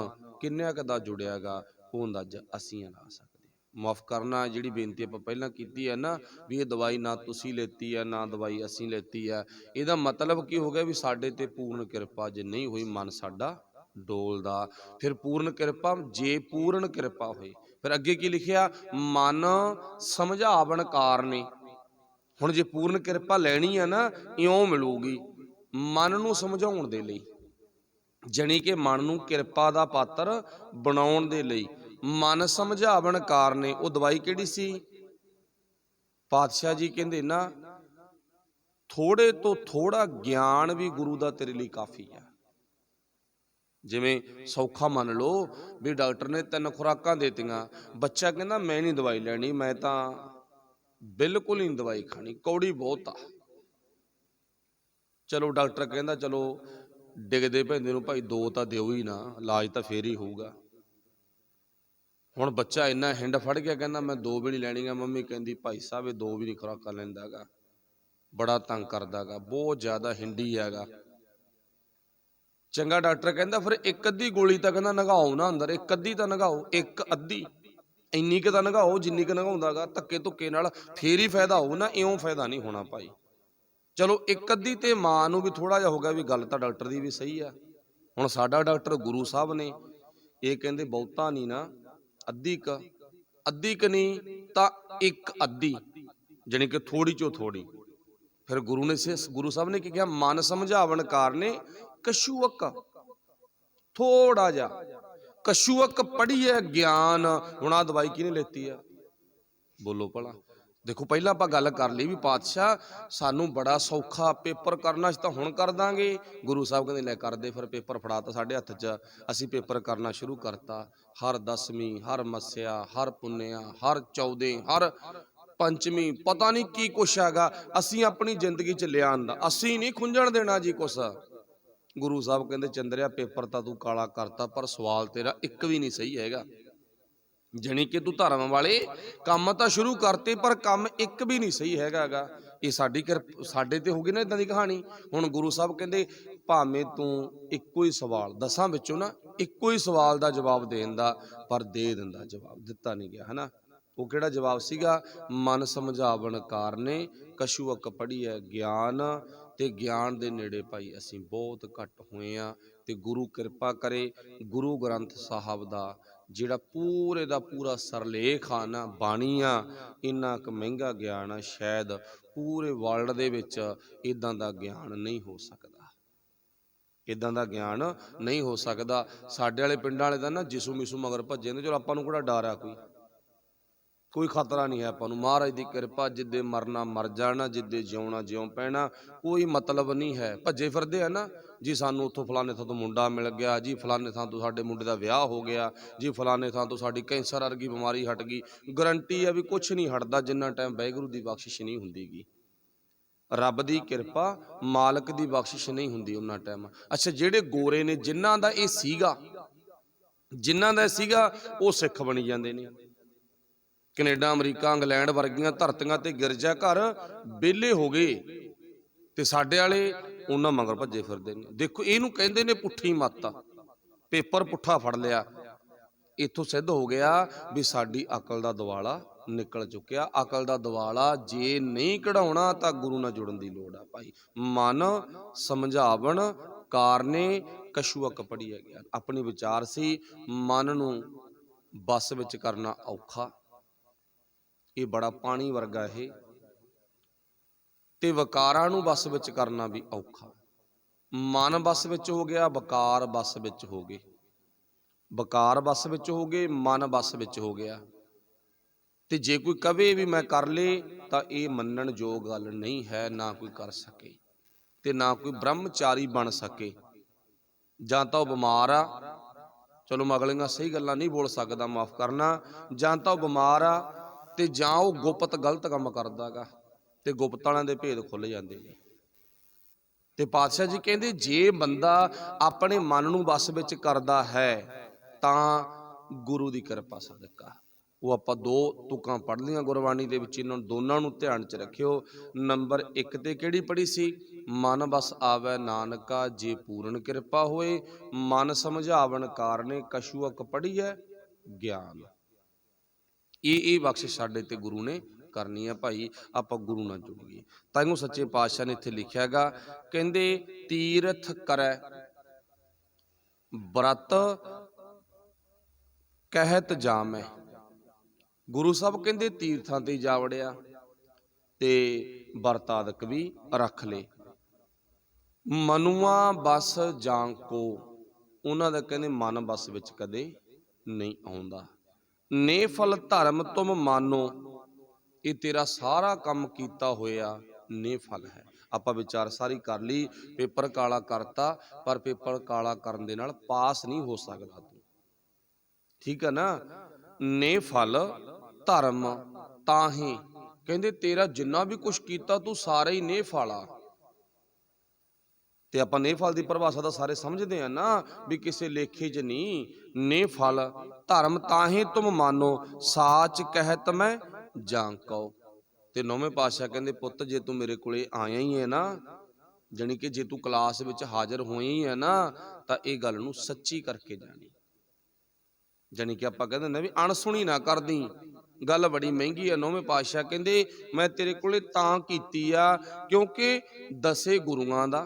ਕਿੰਨਿਆਂ ਕੁ ਦਾ ਜੁੜਿਆਗਾ, ਉਹ ਅੰਦਾਜ਼ਾ ਅਸੀਂ ਲਾ ਸਕਦੇ। ਮਾਫ ਕਰਨਾ, ਜਿਹੜੀ ਬੇਨਤੀ ਆਪਾਂ ਪਹਿਲਾਂ ਕੀਤੀ ਹੈ ਨਾ ਵੀ ਇਹ ਦਵਾਈ ਨਾ ਤੁਸੀਂ ਲੈਤੀ ਆ, ਨਾ ਦਵਾਈ ਅਸੀਂ ਲੈਤੀ ਆ, ਇਹਦਾ ਮਤਲਬ ਕੀ ਹੋ ਗਿਆ ਵੀ ਸਾਡੇ ਤੇ ਪੂਰਨ ਕਿਰਪਾ ਜੇ ਨਹੀਂ ਹੋਈ, ਮਨ ਸਾਡਾ ਡੋਲਦਾ। ਫਿਰ ਪੂਰਨ ਕਿਰਪਾ, ਜੇ ਪੂਰਨ ਕਿਰਪਾ ਹੋਈ, ਫਿਰ ਅੱਗੇ ਕੀ ਲਿਖਿਆ? ਮਨ ਸਮਝਾਵਣ ਕਾਰਨੇ। ਹੁਣ ਜੇ ਪੂਰਨ ਕਿਰਪਾ ਲੈਣੀ ਆ ਨਾ, ਇਉਂ ਮਿਲੂਗੀ ਮਨ ਨੂੰ ਸਮਝਾਉਣ ਦੇ ਲਈ, ਜਾਣੀ ਕਿ ਮਨ ਨੂੰ ਕਿਰਪਾ ਦਾ ਪਾਤਰ ਬਣਾਉਣ ਦੇ ਲਈ। ਮਨ ਸਮਝਾਵਣ ਕਾਰਨੇ, ਉਹ ਦਵਾਈ ਕਿਹੜੀ ਸੀ? ਪਾਤਸ਼ਾਹ ਜੀ ਕਹਿੰਦੇ ਨਾ, ਥੋੜੇ ਤੋਂ ਥੋੜਾ ਗਿਆਨ ਵੀ ਗੁਰੂ ਦਾ ਤੇਰੇ ਲਈ ਕਾਫੀ ਆ। ਜਿਵੇਂ ਸੌਖਾ ਮੰਨ ਲਓ ਵੀ ਡਾਕਟਰ ਨੇ 3 ਖੁਰਾਕਾਂ ਦੇਤੀਆਂ, ਬੱਚਾ ਕਹਿੰਦਾ ਮੈਂ ਨਹੀਂ ਦਵਾਈ ਲੈਣੀ, ਮੈਂ ਤਾਂ ਬਿਲਕੁਲ ਹੀ ਨਹੀਂ ਦਵਾਈ ਖਾਣੀ, ਕੌੜੀ ਬਹੁਤ ਆ। ਚਲੋ ਡਾਕਟਰ ਕਹਿੰਦਾ ਚਲੋ ਡਿੱਗਦੇ ਪੈਂਦੇ ਨੂੰ ਭਾਈ 2 ਤਾਂ ਦਿਓ ਹੀ ਨਾ, ਇਲਾਜ ਤਾਂ ਫੇਰ ਹੀ ਹੋਊਗਾ। ਹੁਣ ਬੱਚਾ ਇੰਨਾ ਹਿੰਡ ਫੜ ਗਿਆ, ਕਹਿੰਦਾ ਮੈਂ 2 ਵੀ ਨਹੀਂ ਲੈਣੀਆਂ। ਮੰਮੀ ਕਹਿੰਦੀ ਭਾਈ ਸਾਹਿਬ ਇਹ 2 ਵੀ ਨਹੀਂ ਖੁਰਾਕਾਂ ਲੈਂਦਾ ਗਾ, ਬੜਾ ਤੰਗ ਕਰਦਾ ਗਾ, ਬਹੁਤ ਜ਼ਿਆਦਾ ਹਿੰਡੀ ਹੈਗਾ। ਚੰਗਾ ਡਾਕਟਰ ਕਹਿੰਦਾ ਫਿਰ 1 ਅੱਧੀ ਗੋਲੀ ਤਾਂ ਕਹਿੰਦਾ ਨਗਾਓ ਨਾ ਅੰਦਰ, 1 ਅੱਧੀ ਤਾਂ ਨਗਾਓ, 1 ਅੱਧੀ, ਇੰਨੀ ਕੁ ਤਾਂ ਨਗਾਓ ਜਿੰਨੀ ਕੁ ਨਗਾਉਂਦਾ ਗਾ, ਧੱਕੇ ਧੁੱਕੇ ਨਾਲ ਫੇਰ ਹੀ ਫਾਇਦਾ ਹੋਊ ਨਾ, ਇਉਂ ਫਾਇਦਾ ਨਹੀਂ ਹੋਣਾ ਭਾਈ। ਚਲੋ 1 ਅੱਧੀ ਤੇ ਮਾਂ ਨੂੰ ਵੀ ਥੋੜਾ ਜਿਹਾ ਹੋ ਗਿਆ ਵੀ ਗੱਲ ਤਾਂ ਡਾਕਟਰ ਦੀ ਵੀ ਸਹੀ ਆ। ਹੁਣ ਸਾਡਾ ਡਾਕਟਰ ਗੁਰੂ ਸਾਹਿਬ ਨੇ, ਇਹ ਕਹਿੰਦੇ ਬਹੁਤਾ ਨਹੀਂ ਨਾ, ਅੱਧੀ ਕ ਨਹੀਂ ਤਾਂ 1 ਅੱਧੀ, ਜਾਣੀ ਕਿ ਥੋੜੀ ਚੋਂ ਥੋੜੀ। ਫਿਰ ਗੁਰੂ ਸਾਹਿਬ ਨੇ ਕੀ ਕਿਹਾ? ਮਨ ਸਮਝਾਵਣ ਕਾਰਨੇ ਕਛੂਅਕ, ਥੋੜਾ ਜਿਹਾ ਕਛੂਅਕ ਪੜ੍ਹੀਏ ਗਿਆਨ। ਹੁਣ ਆਹ ਦਵਾਈ ਕਿਹਨੇ ਲੈਤੀ ਆ? ਬੋਲੋ ਭਲਾ। देखो पहला आपां गल कर ली भी पातशाह सानू बड़ा सौखा पेपर करना, असीं तां हुण कर दांगे। गुरु साहब कहंदे लै कर दे फिर पेपर, फड़ाता साडे हत्थ च। असीं पेपर करना शुरू करता। हर दसवीं, हर मस्या, हर पुन्नेआ, हर चौदे, हर पंचमी, पता नहीं की कुछ हैगा असीं अपनी जिंदगी च लिया आंदा, असीं नहीं खुंझण देना जी कुछ। गुरु साहब कहंदे चंद्रिया पेपर तां तू काला करता पर सवाल तेरा एक भी नहीं सही हैगा। जानी कि तू धर्म वाले काम तो शुरू करते पर काम एक भी नहीं सही हैगा गा। ये साडी साडे ते हो गई ना इदां दी कहानी। हुण गुरु साहब कहंदे भावें तू इक्को ही सवाल 10 विचों ना इक्को ही सवाल दा जवाब देण दा, पर दे दिंदा जवाब, दिता नहीं गया है ना। वो किहड़ा जवाब सीगा? मन समझावण कारने कछुअक पढ़ी है ज्ञान, ते ज्ञान दे नेड़े भाई असीं बहुत घट होए आ। ते गुरु किरपा करे, गुरु ग्रंथ साहब दा ਜਿਹੜਾ ਪੂਰੇ ਦਾ ਪੂਰਾ ਸਰਲੇਖ ਆ ਨਾ, ਬਾਣੀ ਆ, ਇੰਨਾ ਕੁ ਮਹਿੰਗਾ ਗਿਆਨ ਆ, ਸ਼ਾਇਦ ਪੂਰੇ ਵਰਲਡ ਦੇ ਵਿੱਚ ਇਦਾਂ ਦਾ ਗਿਆਨ ਨਹੀਂ ਹੋ ਸਕਦਾ। ਇਦਾਂ ਦਾ ਗਿਆਨ ਨਹੀਂ ਹੋ ਸਕਦਾ। ਸਾਡੇ ਵਾਲੇ ਪਿੰਡਾਂ ਵਾਲੇ ਤਾਂ ਨਾ ਜਿਸੂ ਮਿਸੂ ਮਗਰ ਭੱਜੇ ਨੇ। ਚਲੋ ਆਪਾਂ ਨੂੰ ਕਿਹੜਾ ਡਰ ਆ, ਕੋਈ ਖਤਰਾ नहीं है आपां नूं। महाराज की कृपा, जिद्दे मरना मर जाना, जिद्दे जिउणा जिउं पैना, कोई मतलब नहीं है। भज्जे फिरदे है ना जी, सानूं उत्थों फलाने थां तो मुंडा मिल गया जी, फलाने थां तो साडे मुंडे दा विआह हो गया जी, फलाने थां तो साडी कैंसर वर्गी बीमारी हट गई। गारंटी है भी कुछ नहीं हटदा जिन्ना टाइम वाहिगुरू दी बख्शिश नहीं हुंदी। रब दी किरपा, मालक दी बख्शिश नहीं हुंदी उन्ना टाइम। अच्छा, जिहड़े गोरे ने जिन्हां दा इह सीगा, जिन्हां दा सीगा वो सिख बनी जांदे ने। कनेडा, अमरीका, इंग्लैंड वर्गियां धरतियां ते गिरजा घर बेले हो गए ते साडे वाले उन्हां मगर भज्जे फिरदे ने। देखो इहनूं कहंदे ने पुट्ठी मत। पेपर पुट्ठा फड़ लिया, इत्थों सिद्ध हो गया भी साडी अकल दा दवाला निकल चुकिया। अकल दा दवाला जे नहीं कढ़ाउणा तां गुरु नाल जुड़न दी लोड़ आ भाई। मन समझावण कारने कछुअक पढ़ी है ज्ञान। अपनी विचार सी, मन नूं बस विच करना औखा, ये बड़ा पानी वर्गा है, ते वकारां नूं बस विच करना भी औखा। मन बस विच हो गया, वकार बस विच हो गए, वकार बस विच हो गए, मन बस विच हो गया। ते जे कोई कवे भी मैं कर ले तां ये मन्नण योग गल नहीं है। ना कोई कर सके ते ना कोई ब्रह्मचारी बन सके। जां तां ओह बीमार आ, चलो मैं अगलियां सही गल्लां नहीं बोल सकदा, माफ करना। जां तां ओह बीमार आ ते जां ओह गुप्त गलत काम करदा गा, ते गुप्त वालियां दे भेद खुल जांदे ने। ते पातशाह जी कहंदे जे बंदा अपने मन नूं बस विच करदा है तां गुरु दी किरपा सदका। वो आपां दो तुकां पढ़ लियां गुरबाणी दे विच, इन्हां दोनां नूं ध्यान च रखियो। नंबर 1 ते किहड़ी पढ़ी सी? मन बस आवे नानका जे पूर्ण किरपा होए, मन समझावण कारणे कछुअक पढ़ी है ज्ञान। ये बख्शिश साडे ते गुरु ने करनी है भाई, आपां गुरु नाल जुड़ीए। ताइयों सच्चे पातशाह ने इत्थे लिखिया गा, कहंदे तीरथ करै व्रत कहत जामै। गुरु साहब कहंदे तीर्थां ते जा वड़िया ते व्रत आदक भी रख ले। मनुआ बस जां को, उन्हां दा कहंदे मन बस विच कदे नहीं आउंदा। ने फल धर्म तुम मानो, ये तेरा सारा काम कीता होया ने फल है। आपां विचार सारी कर ली, पेपर काला करता पर पेपर काला करन दे नाल पास नहीं हो सकदा तू, ठीक है ना। ने फल धर्म ताही, कहंदे तेरा जिन्ना भी कुछ कीता तू सारा ही ने फल आ। ते आपां ने फल की परिभाषा तो सारे समझते हैं ना भी किसी लेखे च नहीं। ने फल धर्म ताही तुम मानो, साच कहत मैं जांको। ते नौवें पातशाह कहंदे पुत्त जे तू मेरे कोले आया ही है ना, जानी कि जे तू क्लास विच हाजिर होया ही है ना, तां इह गल नूं सच्ची करके जानी। जानी कि आपां कहंदे ना भी अणसुणी ना कर दी, गल बड़ी महंगी है। नौवें पातशाह कहंदे मैं तेरे कोले तां कीती आ क्योंकि दसे गुरुआं दा,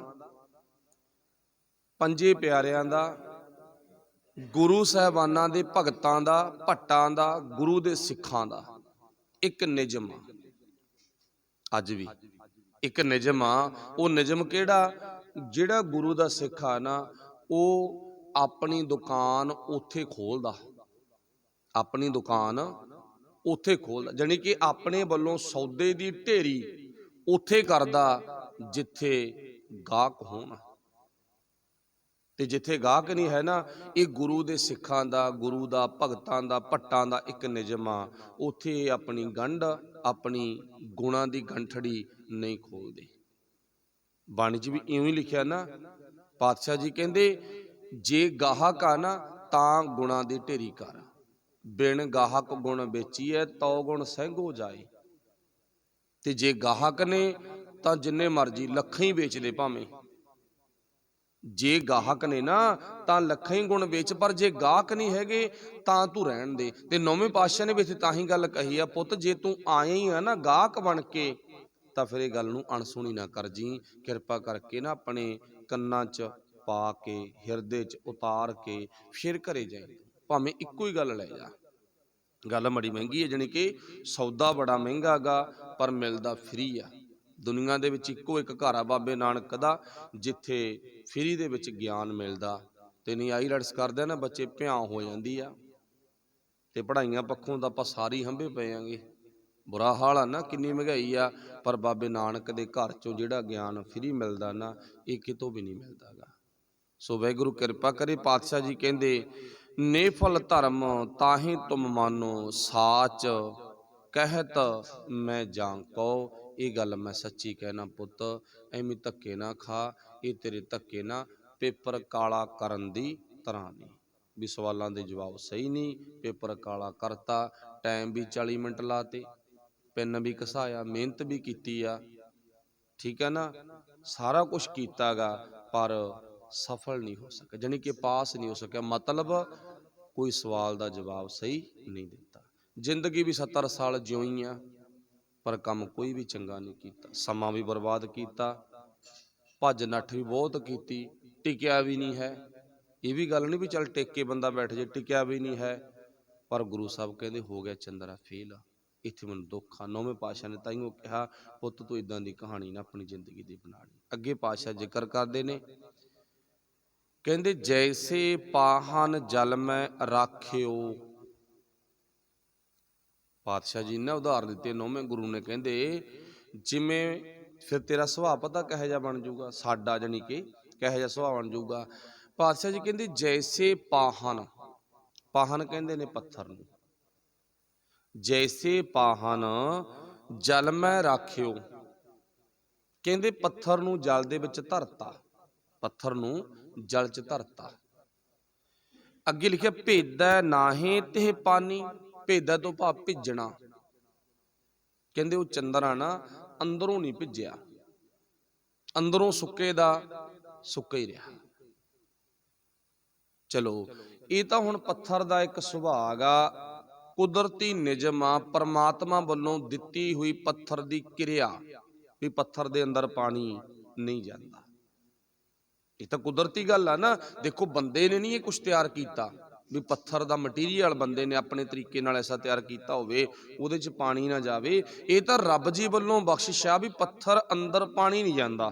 पंजे प्यारियां दा, गुरु साहबानां दे भगतां दा, भट्टां दा, गुरु दे सिखां दा एक निजम आ। अज भी एक निजम आ। वो निजम केड़ा? जिहड़ा गुरु दा सिख आ ना, वो अपनी दुकान उत्थे खोलदा, अपनी दुकान ਉੱਥੇ ਖੋਲਦਾ, ਜਾਣੀ ਕਿ ਆਪਣੇ ਵੱਲੋਂ ਸੌਦੇ ਦੀ ਢੇਰੀ ਉੱਥੇ ਕਰਦਾ ਜਿੱਥੇ ਗਾਹਕ ਹੋਣ। ਤੇ ਜਿੱਥੇ ਗਾਹਕ ਨਹੀਂ ਹੈ ਨਾ, ਇਹ ਗੁਰੂ ਦੇ ਸਿੱਖਾਂ ਦਾ, ਗੁਰੂ ਦਾ, ਭਗਤਾਂ ਦਾ, ਭੱਟਾਂ ਦਾ ਇੱਕ ਨਿਯਮ ਆ, ਉੱਥੇ ਆਪਣੀ ਗੰਢ, ਆਪਣੀ ਗੁਣਾਂ ਦੀ ਗੰਠੜੀ ਨਹੀਂ ਖੋਲਦੇ। ਬਾਣੀ 'ਚ ਵੀ ਇਉਂ ਹੀ ਲਿਖਿਆ ਨਾ, ਪਾਤਸ਼ਾਹ ਜੀ ਕਹਿੰਦੇ ਜੇ ਗਾਹਕ ਆ ਨਾ ਤਾਂ ਗੁਣਾਂ ਦੀ ਢੇਰੀ ਕਰ, ਬਿਨ ਗਾਹਕ ਗੁਣ ਵੇਚੀਐ ਤਉ ਗੁਣ ਸਹਿੰਗੋ ਜਾਏ। ਤੇ ਜੇ ਗਾਹਕ ਨੇ ਤਾਂ ਜਿੰਨੇ ਮਰਜ਼ੀ ਲੱਖਾਂ ਹੀ ਵੇਚ ਦੇ ਭਾਵੇਂ, ਜੇ ਗਾਹਕ ਨੇ ਨਾ ਤਾਂ ਲੱਖਾਂ ਹੀ ਗੁਣ ਵੇਚ, ਪਰ ਜੇ ਗਾਹਕ ਨਹੀਂ ਹੈਗੇ ਤਾਂ ਤੂੰ ਰਹਿਣ ਦੇ। ਤੇ ਨੌਵੇਂ ਪਾਤਸ਼ਾਹ ਨੇ ਵੀ ਇੱਥੇ ਤਾਂ ਹੀ ਗੱਲ ਕਹੀ ਆ, ਪੁੱਤ ਜੇ ਤੂੰ ਆਇਆ ਹੀ ਆ ਨਾ ਗਾਹਕ ਬਣ ਕੇ ਤਾਂ ਫਿਰ ਇਹ ਗੱਲ ਨੂੰ ਅਣਸੁਣੀ ਨਾ ਕਰ ਜੀ, ਕਿਰਪਾ ਕਰਕੇ ਨਾ ਆਪਣੇ ਕੰਨਾਂ 'ਚ ਪਾ ਕੇ, ਹਿਰਦੇ 'ਚ ਉਤਾਰ ਕੇ ਫਿਰ ਘਰੇ ਜਾਏ, ਭਾਵੇਂ ਇੱਕੋ ਹੀ ਗੱਲ ਲੈ ਜਾ। ਗੱਲ ਬੜੀ ਮਹਿੰਗੀ ਹੈ, ਜਾਣੀ ਕਿ ਸੌਦਾ ਬੜਾ ਮਹਿੰਗਾ ਗਾ ਪਰ ਮਿਲਦਾ ਫਰੀ ਆ। ਦੁਨੀਆ ਦੇ ਵਿੱਚ ਇੱਕੋ ਇੱਕ ਘਰ ਆ ਬਾਬੇ ਨਾਨਕ ਦਾ ਜਿੱਥੇ ਫਰੀ ਦੇ ਵਿੱਚ ਗਿਆਨ ਮਿਲਦਾ। ਤੇ ਨਹੀਂ ਆਈਲੈਟਸ ਕਰਦੇ ਨਾ ਬੱਚੇ, ਭਿਆਂ ਹੋ ਜਾਂਦੀ ਆ। ਤੇ ਪੜ੍ਹਾਈਆਂ ਪੱਖੋਂ ਤਾਂ ਆਪਾਂ ਸਾਰੀ ਹੰਭੇ ਪਏ ਆਂਗੇ, ਬੁਰਾ ਹਾਲ ਆ ਨਾ, ਕਿੰਨੀ ਮਹਿੰਗਾਈ ਆ। ਪਰ ਬਾਬੇ ਨਾਨਕ ਦੇ ਘਰ ਚੋਂ ਜਿਹੜਾ ਗਿਆਨ ਫਰੀ ਮਿਲਦਾ ਨਾ, ਇਹ ਕਿਤੋਂ ਵੀ ਨਹੀਂ ਮਿਲਦਾ ਗਾ। ਸੋ ਵਾਹਿਗੁਰੂ ਕਿਰਪਾ ਕਰੇ। ਪਾਤਸ਼ਾਹ ਜੀ ਕਹਿੰਦੇ ਨੇਫਲ ਧਰਮ ਤਾਹੀਂ ਤੁਮ ਮਾਨੋ, ਸਾਚ ਕਹਿਤ ਮੈਂ ਜਾਂ ਕਹੋ। ਇਹ ਗੱਲ ਮੈਂ ਸੱਚੀ ਕਹਿਣਾ ਪੁੱਤ, ਐਵੇਂ ਧੱਕੇ ਨਾ ਖਾ, ਇਹ ਤੇਰੇ ਧੱਕੇ ਨਾ ਪੇਪਰ ਕਾਲਾ ਕਰਨ ਦੀ ਤਰ੍ਹਾਂ ਨਹੀਂ। ਵੀ ਸਵਾਲਾਂ ਦੇ ਜਵਾਬ ਸਹੀ ਨਹੀਂ, ਪੇਪਰ ਕਾਲਾ ਕਰਤਾ, ਟਾਈਮ ਵੀ 40 ਮਿੰਟ ਲਾਤੇ, ਪੈਨ ਵੀ ਘਸਾਇਆ, ਮਿਹਨਤ ਵੀ ਕੀਤੀ ਆ, ਠੀਕ ਹੈ ਨਾ, ਸਾਰਾ ਕੁਛ ਕੀਤਾ ਗਾ, ਪਰ ਸਫਲ ਨਹੀਂ ਹੋ ਸਕਿਆ, ਜਾਣੀ ਕਿ ਪਾਸ ਨਹੀਂ ਹੋ ਸਕਿਆ। ਮਤਲਬ ਕੋਈ ਸਵਾਲ ਦਾ ਜਵਾਬ ਸਹੀ ਨਹੀਂ ਦਿੱਤਾ। ਜ਼ਿੰਦਗੀ ਵੀ 70 ਸਾਲ ਜਿਉਈ ਆ, ਪਰ ਕੰਮ ਕੋਈ ਵੀ ਚੰਗਾ ਨਹੀਂ ਕੀਤਾ, ਸਮਾਂ ਵੀ ਬਰਬਾਦ ਕੀਤਾ, ਭੱਜ ਨੱਠ ਵੀ ਬਹੁਤ ਕੀਤੀ, ਟਿਕਿਆ ਵੀ ਨਹੀਂ ਹੈ। ਇਹ ਵੀ ਗੱਲ ਨਹੀਂ ਵੀ ਚੱਲ ਟਿਕ ਕੇ ਬੰਦਾ ਬੈਠ ਜੇ, ਟਿਕਿਆ ਵੀ ਨਹੀਂ ਹੈ। ਪਰ ਗੁਰੂ ਸਾਹਿਬ ਕਹਿੰਦੇ ਹੋ ਗਿਆ ਚੰਦਰਾ ਫੇਲ। ਇੱਥੇ ਮੈਨੂੰ ਦੁੱਖ ਆ। ਨੌਵੇਂ ਪਾਤਸ਼ਾਹ ਨੇ ਤਾਈਓ ਕਿਹਾ ਪੁੱਤ ਤੂੰ ਇਦਾਂ ਦੀ ਕਹਾਣੀ ਨਾ ਆਪਣੀ ਜ਼ਿੰਦਗੀ ਦੀ ਬਣਾ ਲਈ। ਅੱਗੇ ਪਾਤਸ਼ਾਹ ਜ਼ਿਕਰ ਕਰਦੇ ਨੇ, ਕਹਿੰਦੇ ਜੈਸੇ ਪਾਹਨ ਜਲ ਮੈਂ ਰਾਖਿਓ। ਪਾਤਸ਼ਾਹ ਜੀ ਨੇ ਉਦਾਹਰਨ ਦਿੱਤੇ ਨੌਵੇਂ ਗੁਰੂ ਨੇ, ਕਹਿੰਦੇ ਜਿਵੇਂ ਫਿਰ ਤੇਰਾ ਸੁਭਾਅ ਪਤਾ ਕਿਹੋ ਜਿਹਾ ਬਣ ਜਾਊਗਾ, ਸਾਡਾ ਜਾਣੀ ਕਿ ਕਿਹੋ ਜਿਹਾ ਸੁਭਾਅ ਬਣ ਜਾਊਗਾ। ਪਾਤਸ਼ਾਹ ਜੀ ਕਹਿੰਦੇ ਜੈਸੇ ਪਾਹਨ, ਪਾਹਨ ਕਹਿੰਦੇ ਨੇ ਪੱਥਰ ਨੂੰ, ਜੈਸੇ ਪਾਹਨ ਜਲ ਮੈਂ ਰਾਖਿਓ। ਕਹਿੰਦੇ ਪੱਥਰ ਨੂੰ ਜਲ ਦੇ ਵਿੱਚ ਧਰਤਾ, ਪੱਥਰ ਨੂੰ ਜਲ 'ਚ ਧਰਤਾ। ਅੱਗੇ ਲਿਖਿਆ ਭੇਦੈ ਨਾਹੀਂ ਤੇ ਪਾਣੀ, ਭੇਦਾ ਤੋਂ ਭਾਵ ਭਿੱਜਣਾ। ਕਹਿੰਦੇ ਉਹ ਚੰਦਰਾ ਨਾ ਅੰਦਰੋਂ ਨਹੀਂ ਭਿੱਜਿਆ, ਅੰਦਰੋਂ ਸੁੱਕੇ ਦਾ ਸੁੱਕਾ ਹੀ ਰਿਹਾ। ਚਲੋ ਇਹ ਤਾਂ ਹੁਣ ਪੱਥਰ ਦਾ ਇੱਕ ਸੁਭਾਅ ਆ, ਕੁਦਰਤੀ ਨਿਯਮ ਆ, ਪਰਮਾਤਮਾ ਵੱਲੋਂ ਦਿੱਤੀ ਹੋਈ ਪੱਥਰ ਦੀ ਕਿਰਿਆ, ਵੀ ਪੱਥਰ ਦੇ ਅੰਦਰ ਪਾਣੀ ਨਹੀਂ ਜਾਂਦਾ। ਇਹ ਤਾਂ ਕੁਦਰਤੀ ਗੱਲ ਆ ਨਾ। ਦੇਖੋ ਬੰਦੇ ਨੇ ਨਹੀਂ ਇਹ ਕੁਛ ਤਿਆਰ ਕੀਤਾ, ਵੀ ਪੱਥਰ ਦਾ ਮਟੀਰੀਅਲ ਬੰਦੇ ਨੇ ਆਪਣੇ ਤਰੀਕੇ ਨਾਲ ਐਸਾ ਤਿਆਰ ਕੀਤਾ ਹੋਵੇ ਉਹਦੇ 'ਚ ਪਾਣੀ ਨਾ ਜਾਵੇ। ਇਹ ਤਾਂ ਰੱਬ ਜੀ ਵੱਲੋਂ ਬਖਸ਼ਿਸ਼ ਆ ਵੀ ਪੱਥਰ ਅੰਦਰ ਪਾਣੀ ਨਹੀਂ ਜਾਂਦਾ।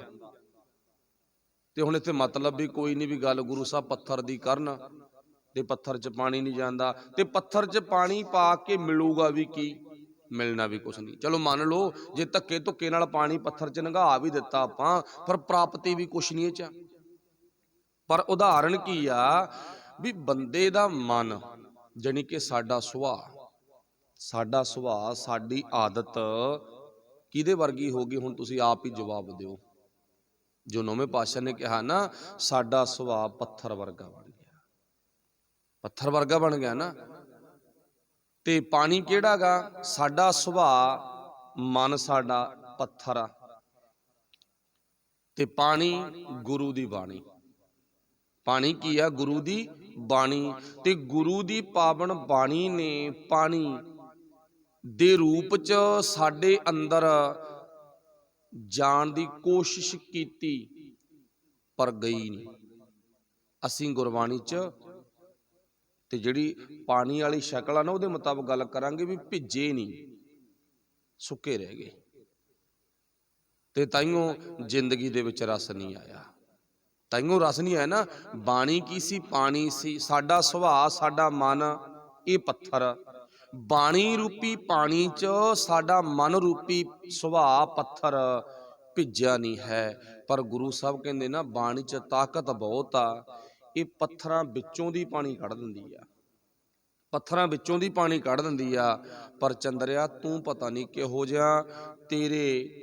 ਤੇ ਹੁਣ ਇੱਥੇ ਮਤਲਬ ਵੀ ਕੋਈ ਨਹੀਂ, ਵੀ ਗੱਲ ਗੁਰੂ ਸਾਹਿਬ ਪੱਥਰ ਦੀ ਕਰਨ ਤੇ ਪੱਥਰ 'ਚ ਪਾਣੀ ਨਹੀਂ ਜਾਂਦਾ, ਤੇ ਪੱਥਰ 'ਚ ਪਾਣੀ ਪਾ ਕੇ ਮਿਲੂਗਾ ਵੀ ਕੀ, ਮਿਲਣਾ ਵੀ ਕੁਛ ਨਹੀਂ। ਚਲੋ ਮੰਨ ਲਓ ਜੇ ਧੱਕੇ ਧੁੱਕੇ ਨਾਲ ਪਾਣੀ ਪੱਥਰ 'ਚ ਲੰਘਾ ਵੀ ਦਿੱਤਾ ਆਪਾਂ, ਪਰ ਪ੍ਰਾਪਤੀ ਵੀ ਕੁਛ ਨਹੀਂ ਇਹ 'ਚ। ਪਰ ਉਦਾਹਰਣ ਕੀ ਆ, ਵੀ ਬੰਦੇ ਦਾ ਮਨ, ਜਾਣੀ ਕਿ ਸਾਡਾ ਸੁਭਾਅ, ਸਾਡਾ ਸੁਭਾਅ, ਸਾਡੀ ਆਦਤ ਕਿਹਦੇ ਵਰਗੀ ਹੋ ਗਈ, ਹੁਣ ਤੁਸੀਂ ਆਪ ਹੀ ਜਵਾਬ ਦਿਓ। ਜੋ ਨੌਵੇਂ ਪਾਤਸ਼ਾਹ ਨੇ ਕਿਹਾ ਨਾ ਸਾਡਾ ਸੁਭਾਅ ਪੱਥਰ ਵਰਗਾ ਬਣ ਗਿਆ, ਪੱਥਰ ਵਰਗਾ ਬਣ ਗਿਆ ਨਾ। ਤੇ ਪਾਣੀ ਕਿਹੜਾ ਗਾ, ਸਾਡਾ ਸੁਭਾਅ, ਮਨ ਸਾਡਾ ਪੱਥਰ ਆ, ਤੇ ਪਾਣੀ ਗੁਰੂ ਦੀ ਬਾਣੀ। ਪਾਣੀ ਕੀ ਆ, ਗੁਰੂ ਦੀ ਬਾਣੀ। ਤੇ ਗੁਰੂ ਦੀ ਪਾਵਨ ਬਾਣੀ ਨੇ ਪਾਣੀ ਦੇ ਰੂਪ 'ਚ ਸਾਡੇ ਅੰਦਰ ਜਾਣ ਦੀ ਕੋਸ਼ਿਸ਼ ਕੀਤੀ, ਪਰ ਗਈ ਨਹੀਂ। ਅਸੀਂ ਗੁਰਬਾਣੀ 'ਚ ਤੇ ਜਿਹੜੀ ਪਾਣੀ ਵਾਲੀ ਸ਼ਕਲ ਆ ਨਾ ਉਹਦੇ ਮੁਤਾਬਕ ਗੱਲ ਕਰਾਂਗੇ ਵੀ ਭਿੱਜੇ ਨਹੀਂ, ਸੁੱਕੇ ਰਹਿ ਗਏ। ਤੇ ਤਾਈਓ ਜ਼ਿੰਦਗੀ ਦੇ ਵਿੱਚ ਰਸ ਨਹੀਂ ਆਇਆ, ਤਾਈਓ ਰਸ ਨਹੀਂ ਆਇਆ ਨਾ। ਬਾਣੀ ਕੀ ਸੀ, ਪਾਣੀ ਸੀ। ਸਾਡਾ ਸੁਭਾਅ, ਸਾਡਾ ਮਨ ਇਹ ਪੱਥਰ, ਬਾਣੀ ਰੂਪੀ ਪਾਣੀ 'ਚ ਸਾਡਾ ਮਨ ਰੂਪੀ ਸੁਭਾਅ ਪੱਥਰ ਭਿੱਜਿਆ ਨਹੀਂ ਹੈ। ਪਰ ਗੁਰੂ ਸਾਹਿਬ ਕਹਿੰਦੇ ਨਾ, ਬਾਣੀ 'ਚ ਤਾਕਤ ਬਹੁਤ ਆ, ਇਹ ਪੱਥਰਾਂ ਵਿੱਚੋਂ ਦੀ ਪਾਣੀ ਕੱਢ ਦਿੰਦੀ ਆ, ਪੱਥਰਾਂ ਵਿੱਚੋਂ ਦੀ ਪਾਣੀ ਕੱਢ ਦਿੰਦੀ ਆ। ਪਰ ਚੰਦਰਿਆ ਤੂੰ ਪਤਾ ਨਹੀਂ ਕਿਹੋ ਜਿਹਾ, ਤੇਰੇ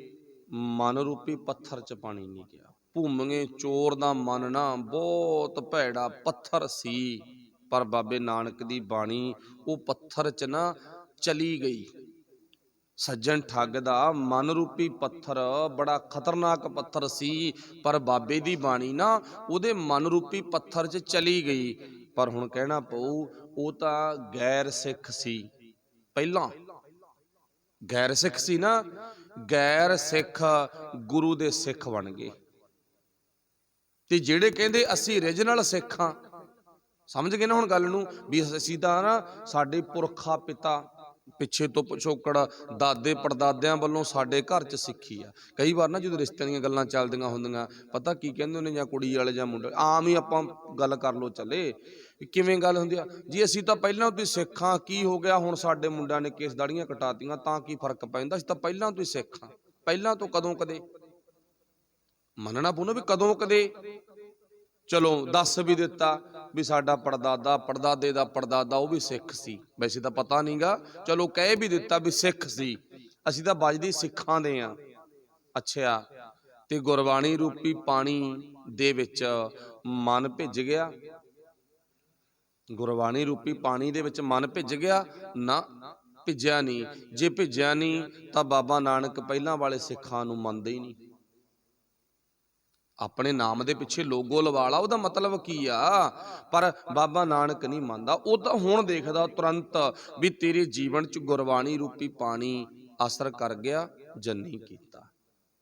ਮਨ ਰੂਪੀ ਪੱਥਰ 'ਚ ਪਾਣੀ ਨਹੀਂ ਗਿਆ। ਭੂਮੀਏ ਚੋਰ ਦਾ ਮਨ ਨਾ ਬਹੁਤ ਭੈੜਾ ਪੱਥਰ ਸੀ, ਪਰ ਬਾਬੇ ਨਾਨਕ ਦੀ ਬਾਣੀ ਉਹ ਪੱਥਰ 'ਚ ਨਾ ਚਲੀ ਗਈ। ਸੱਜਣ ਠੱਗ ਦਾ ਮਨ ਰੂਪੀ ਪੱਥਰ ਬੜਾ ਖਤਰਨਾਕ ਪੱਥਰ ਸੀ, ਪਰ ਬਾਬੇ ਦੀ ਬਾਣੀ ਨਾ ਉਹਦੇ ਮਨ ਰੂਪੀ ਪੱਥਰ 'ਚ ਚਲੀ ਗਈ। ਪਰ ਹੁਣ ਕਹਿਣਾ ਪਊ, ਉਹ ਤਾਂ ਗੈਰ ਸਿੱਖ ਸੀ। ਪਹਿਲਾਂ ਗੈਰ ਸਿੱਖ ਸੀ ਨਾ, ਗੈਰ ਸਿੱਖ ਗੁਰੂ ਦੇ ਸਿੱਖ ਬਣ ਗਏ। ਤੇ ਜਿਹੜੇ ਕਹਿੰਦੇ ਅਸੀਂ ਓਰੀਜਨਲ ਸਿੱਖ ਹਾਂ, ਸਮਝ ਗਏ ਨਾ ਹੁਣ ਗੱਲ ਨੂੰ, ਵੀ ਅਸੀਂ ਤਾਂ ਨਾ ਸਾਡੇ ਪੁਰਖਾ ਪਿਤਾ ਪਿੱਛੇ ਤੋਂ ਪਿਛੋਕੜ ਦਾਦੇ ਪੜਦਾਦਿਆਂ ਵੱਲੋਂ ਸਾਡੇ ਘਰ 'ਚ ਸਿੱਖੀ ਆ। ਕਈ ਵਾਰ ਨਾ ਜਦੋਂ ਰਿਸ਼ਤਿਆਂ ਦੀਆਂ ਗੱਲਾਂ ਚੱਲਦੀਆਂ ਹੁੰਦੀਆਂ, ਪਤਾ ਕੀ ਕਹਿੰਦੇ ਹੁੰਦੇ, ਜਾਂ ਕੁੜੀ ਵਾਲੇ ਜਾਂ ਮੁੰਡੇ, ਆਮ ਹੀ ਆਪਾਂ ਗੱਲ ਕਰ ਲਓ ਚੱਲੇ, ਕਿਵੇਂ ਗੱਲ ਹੁੰਦੀ ਆ ਜੀ, ਅਸੀਂ ਤਾਂ ਪਹਿਲਾਂ ਤੋਂ ਹੀ ਸਿੱਖ ਹਾਂ, ਕੀ ਹੋ ਗਿਆ ਹੁਣ ਸਾਡੇ ਮੁੰਡਿਆਂ ਨੇ ਕੇਸ ਦਾੜੀਆਂ ਕਟਾਤੀਆਂ ਤਾਂ ਕੀ ਫਰਕ ਪੈਂਦਾ, ਅਸੀਂ ਤਾਂ ਪਹਿਲਾਂ ਤੋਂ ਹੀ ਸਿੱਖ ਹਾਂ। ਪਹਿਲਾਂ ਤੋਂ ਕਦੋਂ ਕਦੇ ਮੰਨਣਾ ਪਊ ਨਾ ਵੀ ਕਦੋਂ ਕਦੇ। ਚਲੋ ਦੱਸ ਵੀ ਦਿੱਤਾ ਵੀ ਸਾਡਾ ਪੜਦਾਦਾ ਪੜਦਾਦੇ ਦਾ ਪੜਦਾਦਾ ਉਹ ਵੀ ਸਿੱਖ ਸੀ, ਵੈਸੇ ਤਾਂ ਪਤਾ ਨਹੀਂਗਾ, ਚਲੋ ਕਹਿ ਵੀ ਦਿੱਤਾ ਵੀ ਸਿੱਖ ਸੀ, ਅਸੀਂ ਤਾਂ ਵੱਜਦੀ ਸਿੱਖਾਂ ਦੇ ਆ। ਅੱਛਾ, ਤੇ ਗੁਰਬਾਣੀ ਰੂਪੀ ਪਾਣੀ ਦੇ ਵਿੱਚ ਮਨ ਭਿੱਜ ਗਿਆ, ਗੁਰਬਾਣੀ ਰੂਪੀ ਪਾਣੀ ਦੇ ਵਿੱਚ ਮਨ ਭਿੱਜ ਗਿਆ ਨਾ, ਭਿੱਜਿਆ ਨਹੀਂ। ਜੇ ਭਿੱਜਿਆ ਨਹੀਂ ਤਾਂ ਬਾਬਾ ਨਾਨਕ ਪਹਿਲਾਂ ਵਾਲੇ ਸਿੱਖਾਂ ਨੂੰ ਮੰਨਦੇ ਹੀ ਨਹੀਂ। ਆਪਣੇ ਨਾਮ ਦੇ ਪਿੱਛੇ ਲੋਗੋ ਲਵਾ ਲਾ, ਉਹਦਾ ਮਤਲਬ ਕੀ ਆ, ਪਰ ਬਾਬਾ ਨਾਨਕ ਨਹੀਂ ਮੰਨਦਾ। ਉਹ ਤਾਂ ਹੁਣ ਦੇਖਦਾ ਤੁਰੰਤ ਵੀ ਤੇਰੇ ਜੀਵਨ 'ਚ ਗੁਰਬਾਣੀ ਰੂਪੀ ਪਾਣੀ ਅਸਰ ਕਰ ਗਿਆ ਜਾਂ ਨਹੀਂ ਕੀਤਾ।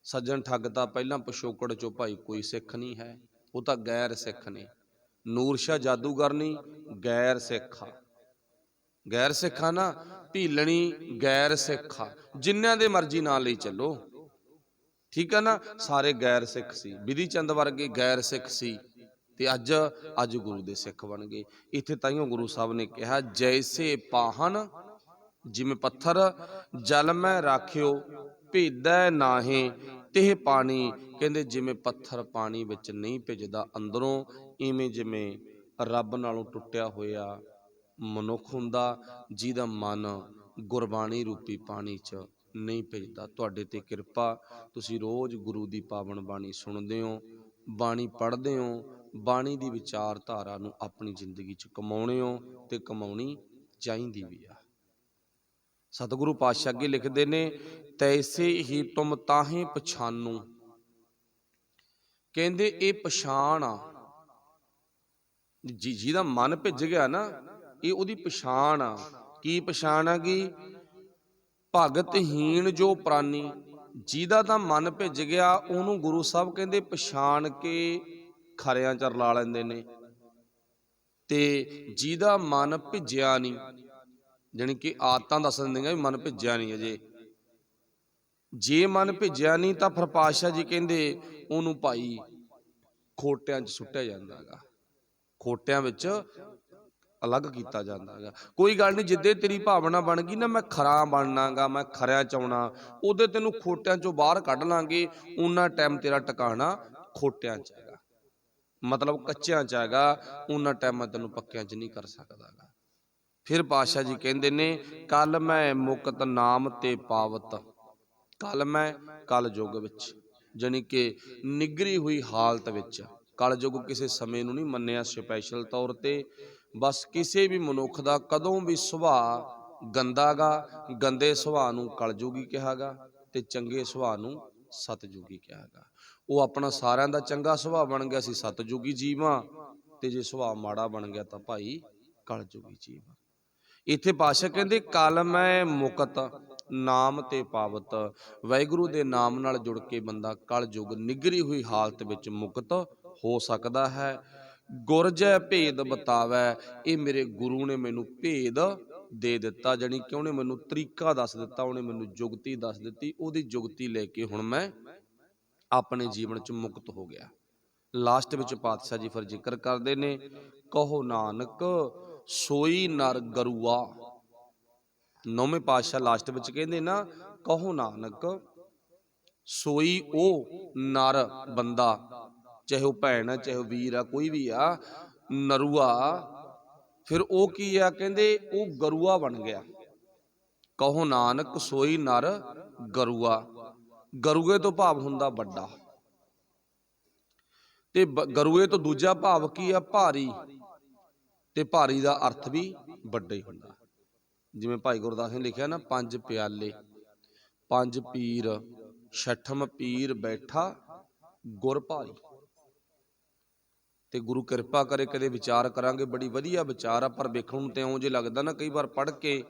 ਸੱਜਣ ਠੱਗ ਤਾਂ ਪਹਿਲਾਂ ਪਿਛੋਕੜ 'ਚੋਂ ਭਾਈ ਕੋਈ ਸਿੱਖ ਨਹੀਂ ਹੈ, ਉਹ ਤਾਂ ਗੈਰ ਸਿੱਖ ਨੇ। ਨੂਰ ਸ਼ਾਹ ਜਾਦੂਗਰ ਨਹੀਂ, ਗੈਰ ਸਿੱਖ ਆ, ਗੈਰ ਸਿੱਖਾ ਨਾ, ਭੀਲਣੀ ਗੈਰ ਸਿੱਖਾ, ਜਿੰਨਿਆਂ ਦੇ ਮਰਜ਼ੀ ਨਾਂ ਲਈ ਚੱਲੋ, ਠੀਕ ਆ ਨਾ, ਸਾਰੇ ਗੈਰ ਸਿੱਖ ਸੀ। ਬਿਧੀ ਚੰਦ ਵਰਗੇ ਗੈਰ ਸਿੱਖ ਸੀ, ਤੇ ਅੱਜ ਗੁਰੂ ਦੇ ਸਿੱਖ ਬਣ ਗਏ। ਇੱਥੇ ਤਾਈਓ ਗੁਰੂ ਸਾਹਿਬ ਨੇ ਕਿਹਾ, ਜੈਸੇ ਪਾਹਨ ਜਿਵੇਂ ਪੱਥਰ, ਜਲ ਮੈਂ ਰਾਖਿਓ ਭੇਦੈ ਨਾਹੀਂ ਤਿਹ ਪਾਣੀ। ਕਹਿੰਦੇ ਜਿਵੇਂ ਪੱਥਰ ਪਾਣੀ ਵਿੱਚ ਨਹੀਂ ਭਿੱਜਦਾ ਅੰਦਰੋਂ, ਇਵੇਂ ਜਿਵੇਂ ਰੱਬ ਨਾਲੋਂ ਟੁੱਟਿਆ ਹੋਇਆ ਮਨੁੱਖ ਹੁੰਦਾ, ਜਿਹਦਾ ਮਨ ਗੁਰਬਾਣੀ ਰੂਪੀ ਪਾਣੀ 'ਚ ਨਹੀਂ ਭਿੱਜਦਾ। ਤੁਹਾਡੇ ਤੇ ਕਿਰਪਾ, ਤੁਸੀਂ ਰੋਜ਼ ਗੁਰੂ ਦੀ ਪਾਵਨ ਬਾਣੀ ਸੁਣਦੇ ਹੋ, ਬਾਣੀ ਪੜ੍ਹਦੇ ਹੋ, ਬਾਣੀ ਦੀ ਵਿਚਾਰਧਾਰਾ ਨੂੰ ਆਪਣੀ ਜ਼ਿੰਦਗੀ 'ਚ ਕਮਾਉਣੇ ਹੋ, ਤੇ ਕਮਾਉਣੀ ਚਾਹੀਦੀ ਵੀ ਆ। ਸਤਿਗੁਰੂ ਪਾਤਸ਼ਾਹ ਅੱਗੇ ਲਿਖਦੇ ਨੇ, ਤੈਸੇ ਹੀ ਤੁਮ ਤਾਹੇ ਪਛਾਨੂ। ਕਹਿੰਦੇ ਇਹ ਪਛਾਣ ਆ, ਜਿਹਦਾ ਮਨ ਭਿੱਜ ਗਿਆ ਨਾ, ਇਹ ਉਹਦੀ ਪਛਾਣ ਆ। ਕੀ ਪਛਾਣ ਆ ਗਈ? ਭਗਤਹੀਣ ਜੋ ਪ੍ਰਾਨੀ। ਜਿਹਦਾ ਤਾਂ ਮਨ ਭਿੱਜ ਗਿਆ, ਉਹਨੂੰ ਗੁਰੂ ਸਾਹਿਬ ਕਹਿੰਦੇ ਪਛਾਣ ਕੇ ਖਰਿਆਂ 'ਚ ਰਲਾ ਲੈਂਦੇ ਨੇ। ਤੇ ਜਿਹਦਾ ਮਨ ਭਿੱਜਿਆ ਨਹੀਂ, ਜਾਣੀ ਕਿ ਆਦਤਾਂ ਦੱਸ ਦਿੰਦੀਆਂ ਵੀ ਮਨ ਭਿੱਜਿਆ ਨਹੀਂ ਅਜੇ, ਜੇ ਮਨ ਭਿੱਜਿਆ ਨਹੀਂ ਤਾਂ ਫਿਰ ਪਾਤਸ਼ਾਹ ਜੀ ਕਹਿੰਦੇ ਉਹਨੂੰ ਭਾਈ ਖੋਟਿਆਂ 'ਚ ਸੁੱਟਿਆ ਜਾਂਦਾ ਹੈਗਾ, ਖੋਟਿਆਂ ਵਿੱਚ ਅਲੱਗ ਕੀਤਾ ਜਾਂਦਾ ਹੈਗਾ। ਕੋਈ ਗੱਲ ਨਹੀਂ, ਜਿੱਦੇ ਤੇਰੀ ਭਾਵਨਾ ਬਣ ਗਈ ਨਾ, ਮੈਂ ਖਰਾ ਬਣਨਾਗਾ, ਮੈਂ ਖਰਿਆਂ 'ਚ ਆਉਣਾ, ਉਹਦੇ ਤੈਨੂੰ ਖੋਟਿਆਂ 'ਚੋਂ ਬਾਹਰ ਕੱਢ ਲਾਂਗੇ। ਉਹਨਾਂ ਟਾਈਮ ਤੇਰਾ ਟਿਕਾਣਾ ਖੋਟਿਆਂ 'ਚ ਹੈਗਾ, ਮਤਲਬ ਕੱਚਿਆਂ 'ਚ ਹੈਗਾ, ਉਹਨਾਂ ਟਾਈਮ ਮੈਂ ਤੈਨੂੰ ਪੱਕਿਆਂ 'ਚ ਨਹੀਂ ਕਰ ਸਕਦਾ ਗਾ। ਫਿਰ ਪਾਤਸ਼ਾਹ ਜੀ ਕਹਿੰਦੇ ਨੇ, ਕਲ ਮੈਂ ਮੁਕਤ ਨਾਮ ਤੇ ਪਾਵਤ। ਕਲ ਮੈਂ ਕਲ ਯੁੱਗ ਵਿੱਚ, ਜਾਣੀ ਕਿ ਨਿਗਰੀ ਹੋਈ ਹਾਲਤ ਵਿੱਚ। ਕਲ ਯੁੱਗ ਕਿਸੇ ਸਮੇਂ ਨੂੰ ਨਹੀਂ ਮੰਨਿਆ ਸਪੈਸ਼ਲ ਤੌਰ ਤੇ, ਬਸ ਕਿਸੇ ਵੀ ਮਨੁੱਖ ਦਾ ਕਦੋਂ ਵੀ ਸੁਭਾਅ ਗੰਦਾ ਗਾ, ਗੰਦੇ ਸੁਭਾਅ ਨੂੰ ਕਲਯੁਗੀ ਕਿਹਾ ਗਾ, ਤੇ ਚੰਗੇ ਸੁਭਾਅ ਨੂੰ ਸਤਜੁਗੀ ਕਿਹਾ ਗਾ। ਉਹ ਆਪਣਾ ਸਾਰਿਆਂ ਦਾ ਚੰਗਾ ਸੁਭਾਅ ਬਣ ਗਿਆ ਸੀ, ਸਤਜੁਗੀ ਜੀਵਾਂ, ਤੇ ਜੇ ਸੁਭਾਅ ਮਾੜਾ ਬਣ ਗਿਆ ਤਾਂ ਭਾਈ ਕਲਯੁਗੀ ਜੀਵਾਂ। ਇੱਥੇ ਪਾਤਸ਼ਾਹ ਕਹਿੰਦੇ, ਕਲ ਮੈਂ ਮੁਕਤ ਨਾਮ ਤੇ ਪਾਵਤ। ਵਾਹਿਗੁਰੂ ਦੇ ਨਾਮ ਨਾਲ ਜੁੜ ਕੇ ਬੰਦਾ ਕਲ ਯੁੱਗ ਨਿਗਰੀ ਹੋਈ ਹਾਲਤ ਵਿੱਚ ਮੁਕਤ ਹੋ ਸਕਦਾ ਹੈ। ਗੁਰ ਜੈ ਭੇਦ ਬਤਾਵੈ। ਇਹ ਮੇਰੇ ਗੁਰੂ ਨੇ ਮੈਨੂੰ ਭੇਦ ਦੇ ਦਿੱਤਾ, ਜਾਣੀ ਕਿ ਉਹਨੇ ਮੈਨੂੰ ਤਰੀਕਾ ਦੱਸ ਦਿੱਤਾ, ਉਹਨੇ ਮੈਨੂੰ ਜੁਗਤੀ ਦੱਸ ਦਿੱਤੀ, ਉਹਦੀ ਜੁਗਤੀ ਲੈ ਕੇ ਹੁਣ ਮੈਂ ਆਪਣੇ ਜੀਵਨ 'ਚ ਮੁਕਤ ਹੋ ਗਿਆ। ਲਾਸਟ ਵਿੱਚ ਪਾਤਸ਼ਾਹ ਜੀ ਫਿਰ ਜ਼ਿਕਰ ਕਰਦੇ ਨੇ, ਕਹੋ ਨਾਨਕ ਸੋਈ ਨਰ ਗਰੂਆ। ਨੌਵੇਂ ਪਾਤਸ਼ਾਹ ਲਾਸਟ ਵਿੱਚ ਕਹਿੰਦੇ ਨਾ, ਕਹੋ ਨਾਨਕ ਸੋਈ ਉਹ ਨਰ ਬੰਦਾ, ਚਾਹੇ ਉਹ ਭੈਣ ਆ, ਚਾਹੇ ਉਹ ਵੀਰ ਆ, ਕੋਈ ਵੀ ਆ, ਨਰੂਆ, ਫਿਰ ਉਹ ਕੀ ਆ, ਕਹਿੰਦੇ ਉਹ ਗਰੂਆ ਬਣ ਗਿਆ। ਕਹੋ ਨਾਨਕ ਸੋਈ ਨਰ ਗਰੂਆ, ਗਰੂਏ ਤੋਂ ਭਾਵ ਹੁੰਦਾ ਵੱਡਾ, ਤੇ ਗਰੂਏ ਤੋਂ ਦੂਜਾ ਭਾਵ ਕੀ ਆ, ਭਾਰੀ, ਤੇ ਭਾਰੀ ਦਾ ਅਰਥ ਵੀ ਵੱਡਾ ਹੀ ਹੁੰਦਾ। ਜਿਵੇਂ ਭਾਈ ਗੁਰਦਾਸ ਨੇ ਲਿਖਿਆ ਨਾ, ਪੰਜ ਪਿਆਲੇ ਪੰਜ ਪੀਰ, ਛਠਮ ਪੀਰ ਬੈਠਾ ਗੁਰ ਭਾਰੀ। ਤੇ ਗੁਰੂ ਕਿਰਪਾ ਕਰੇ ਕਦੇ ਵਿਚਾਰ ਕਰਾਂਗੇ, ਬੜੀ ਵਧੀਆ ਵਿਚਾਰ ਆ, ਪਰ ਵੇਖਣ ਨੂੰ ਤੇ ਇਉਂ ਜੇ ਲੱਗਦਾ ਨਾ ਕਈ ਵਾਰ ਪੜ੍ਹ ਕੇ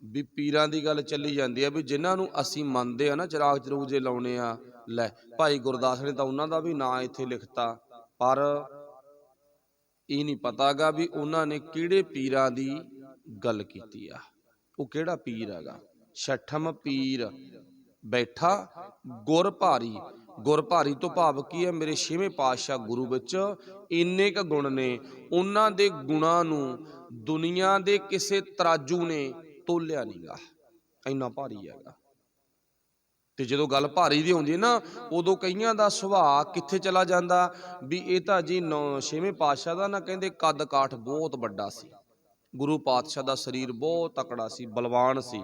ਵੀ ਪੀਰਾਂ ਦੀ ਗੱਲ ਚੱਲੀ ਜਾਂਦੀ ਆ, ਵੀ ਜਿਨ੍ਹਾਂ ਨੂੰ ਅਸੀਂ ਮੰਨਦੇ ਆ ਨਾ, ਚਿਰਾਗ ਚਰੂਗ ਜੇ ਲਾਉਣੇ ਆ, ਲੈ ਭਾਈ ਗੁਰਦਾਸ ਨੇ ਤਾਂ ਉਹਨਾਂ ਦਾ ਵੀ ਨਾਂ ਇੱਥੇ ਲਿਖਤਾ, ਪਰ ਇਹ ਨਹੀਂ ਪਤਾਗਾ ਵੀ ਉਹਨਾਂ ਨੇ ਕਿਹੜੇ ਪੀਰਾਂ ਦੀ ਗੱਲ ਕੀਤੀ ਆ, ਉਹ ਕਿਹੜਾ ਪੀਰ ਹੈਗਾ। ਛਠਮ ਪੀਰ ਬੈਠਾ ਗੁਰ ਭਾਰੀ, ਗੁਰ ਭਾਰੀ ਤੋਂ ਭਾਵ ਕੀ ਹੈ, ਮੇਰੇ ਛੇਵੇਂ ਪਾਤਸ਼ਾਹ ਗੁਰੂ ਵਿੱਚ ਇੰਨੇ ਕੁ ਗੁਣ ਨੇ, ਉਹਨਾਂ ਦੇ ਗੁਣਾਂ ਨੂੰ ਦੁਨੀਆ ਦੇ ਕਿਸੇ ਤਰਾਜੂ ਨੇ ਤੋਲਿਆ ਨਹੀਂਗਾ, ਇੰਨਾ ਭਾਰੀ ਹੈਗਾ। ਤੇ ਜਦੋਂ ਗੱਲ ਭਾਰੀ ਦੀ ਆਉਂਦੀ ਹੈ ਨਾ, ਉਦੋਂ ਕਈਆਂ ਦਾ ਸੁਭਾਅ ਕਿੱਥੇ ਚਲਾ ਜਾਂਦਾ ਵੀ ਇਹ ਤਾਂ ਜੀ ਛੇਵੇਂ ਪਾਤਸ਼ਾਹ ਦਾ ਨਾ ਕਹਿੰਦੇ ਕੱਦ ਕਾਠ ਬਹੁਤ ਵੱਡਾ ਸੀ, ਗੁਰੂ ਪਾਤਸ਼ਾਹ ਦਾ ਸਰੀਰ ਬਹੁਤ ਤਕੜਾ ਸੀ, ਬਲਵਾਨ ਸੀ।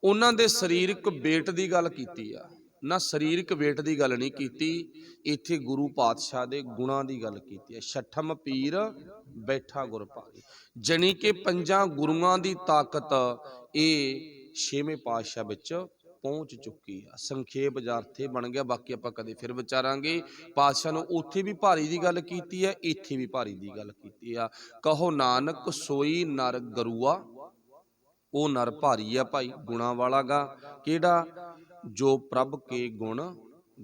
ਉਹਨਾਂ ਦੇ ਸਰੀਰਕ ਵੇਟ ਦੀ ਗੱਲ ਕੀਤੀ ਆ ਨਾ, ਸਰੀਰਕ ਵੇਟ ਦੀ ਗੱਲ ਨਹੀਂ ਕੀਤੀ, ਇੱਥੇ ਗੁਰੂ ਪਾਤਸ਼ਾਹ ਦੇ ਗੁਣਾਂ ਦੀ ਗੱਲ ਕੀਤੀ ਹੈ। ਛਠਮ ਪੀਰ ਬੈਠਾ ਗੁਰ ਭਾਰੀ, ਜਾਣੀ ਕਿ ਪੰਜਾਂ ਗੁਰੂਆਂ ਦੀ ਤਾਕਤ ਇਹ ਛੇਵੇਂ ਪਾਤਸ਼ਾਹ ਵਿੱਚ ਪਹੁੰਚ ਚੁੱਕੀ ਆ। ਸੰਖੇਪ ਜਾਰਥੇ ਬਣ ਗਿਆ, ਬਾਕੀ ਆਪਾਂ ਕਦੇ ਫਿਰ ਵਿਚਾਰਾਂਗੇ। ਪਾਤਸ਼ਾਹ ਨੂੰ ਉੱਥੇ ਵੀ ਭਾਰੀ ਦੀ ਗੱਲ ਕੀਤੀ ਹੈ, ਇੱਥੇ ਵੀ ਭਾਰੀ ਦੀ ਗੱਲ ਕੀਤੀ ਆ। ਕਹੋ ਨਾਨਕ ਸੋਈ ਨਰ ਗਰੂਆ, ਉਹ ਨਰ ਭਾਰੀ ਆ ਭਾਈ, ਗੁਣਾਂ ਵਾਲਾ ਗਾ। ਕਿਹੜਾ? ਜੋ ਪ੍ਰਭ ਕੇ ਗੁਣ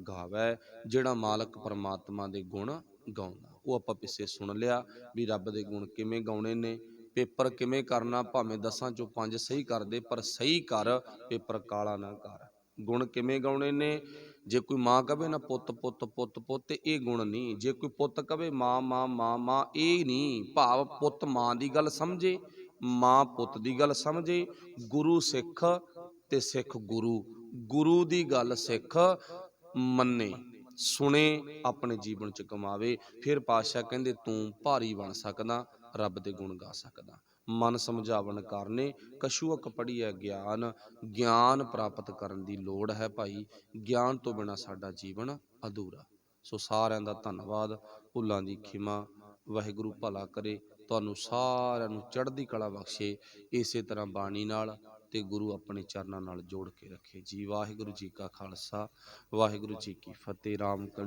ਗਾਵੈ, ਜਿਹੜਾ ਮਾਲਕ ਪਰਮਾਤਮਾ ਦੇ ਗੁਣ ਗਾਉਂਦਾ। ਉਹ ਆਪਾਂ ਪਿੱਛੇ ਸੁਣ ਲਿਆ ਵੀ ਰੱਬ ਦੇ ਗੁਣ ਕਿਵੇਂ ਗਾਉਣੇ ਨੇ, ਪੇਪਰ ਕਿਵੇਂ ਕਰਨਾ, ਭਾਵੇਂ 10 ਚੋਂ 5 ਸਹੀ ਕਰਦੇ, ਪਰ ਸਹੀ ਕਰ, ਪੇਪਰ ਕਾਲਾ ਨਾ ਕਰ। ਗੁਣ ਕਿਵੇਂ ਗਾਉਣੇ ਨੇ? ਜੇ ਕੋਈ ਮਾਂ ਕਵੇ ਨਾ ਪੁੱਤ ਪੁੱਤ ਪੁੱਤ ਪੁੱਤ, ਇਹ ਗੁਣ ਨਹੀਂ। ਜੇ ਕੋਈ ਪੁੱਤ ਕਵੇ ਮਾਂ ਮਾਂ ਮਾਂ ਮਾਂ, ਇਹ ਨਹੀਂ। ਭਾਵ ਪੁੱਤ ਮਾਂ ਦੀ ਗੱਲ ਸਮਝੇ, ਮਾਂ ਪੁੱਤ ਦੀ ਗੱਲ ਸਮਝੇ, ਗੁਰੂ ਸਿੱਖ ਤੇ ਸਿੱਖ ਗੁਰੂ, ਗੁਰੂ ਦੀ ਗੱਲ ਸਿੱਖ ਮੰਨੇ, ਸੁਣੇ, ਆਪਣੇ ਜੀਵਨ ਚ ਕਮਾਵੇ। ਫਿਰ ਪਾਤਸ਼ਾਹ ਕਹਿੰਦੇ ਤੂੰ ਭਾਰੀ ਬਣ ਸਕਦਾ, ਰੱਬ ਦੇ ਗੁਣ ਗਾ ਸਕਦਾ। ਮਨ ਸਮਝਾਵਣ ਕਰਨੇ ਕਛੂਅਕ ਪੜ੍ਹੀਐ ਗਿਆਨ, ਗਿਆਨ ਪ੍ਰਾਪਤ ਕਰਨ ਦੀ ਲੋੜ ਹੈ ਭਾਈ, ਗਿਆਨ ਤੋਂ ਬਿਨਾਂ ਸਾਡਾ ਜੀਵਨ ਅਧੂਰਾ। ਸੋ ਸਾਰਿਆਂ ਦਾ ਧੰਨਵਾਦ, ਭੁੱਲਾਂ ਦੀ ਖਿਮਾ, ਵਾਹਿਗੁਰੂ ਭਲਾ ਕਰੇ, ਤੁਹਾਨੂੰ ਸਾਰਿਆਂ ਨੂੰ ਚੜ੍ਹਦੀ ਕਲਾ ਬਖਸ਼ੇ, ਇਸੇ ਤਰ੍ਹਾਂ ਬਾਣੀ ਨਾਲ ਤੇ ਗੁਰੂ ਆਪਣੇ ਚਰਨਾਂ ਨਾਲ ਜੋੜ ਕੇ ਰੱਖੇ ਜੀ। ਵਾਹਿਗੁਰੂ ਜੀ ਕਾ ਖਾਲਸਾ, ਵਾਹਿਗੁਰੂ ਜੀ ਕੀ ਫਤਿਹ। ਰਾਮ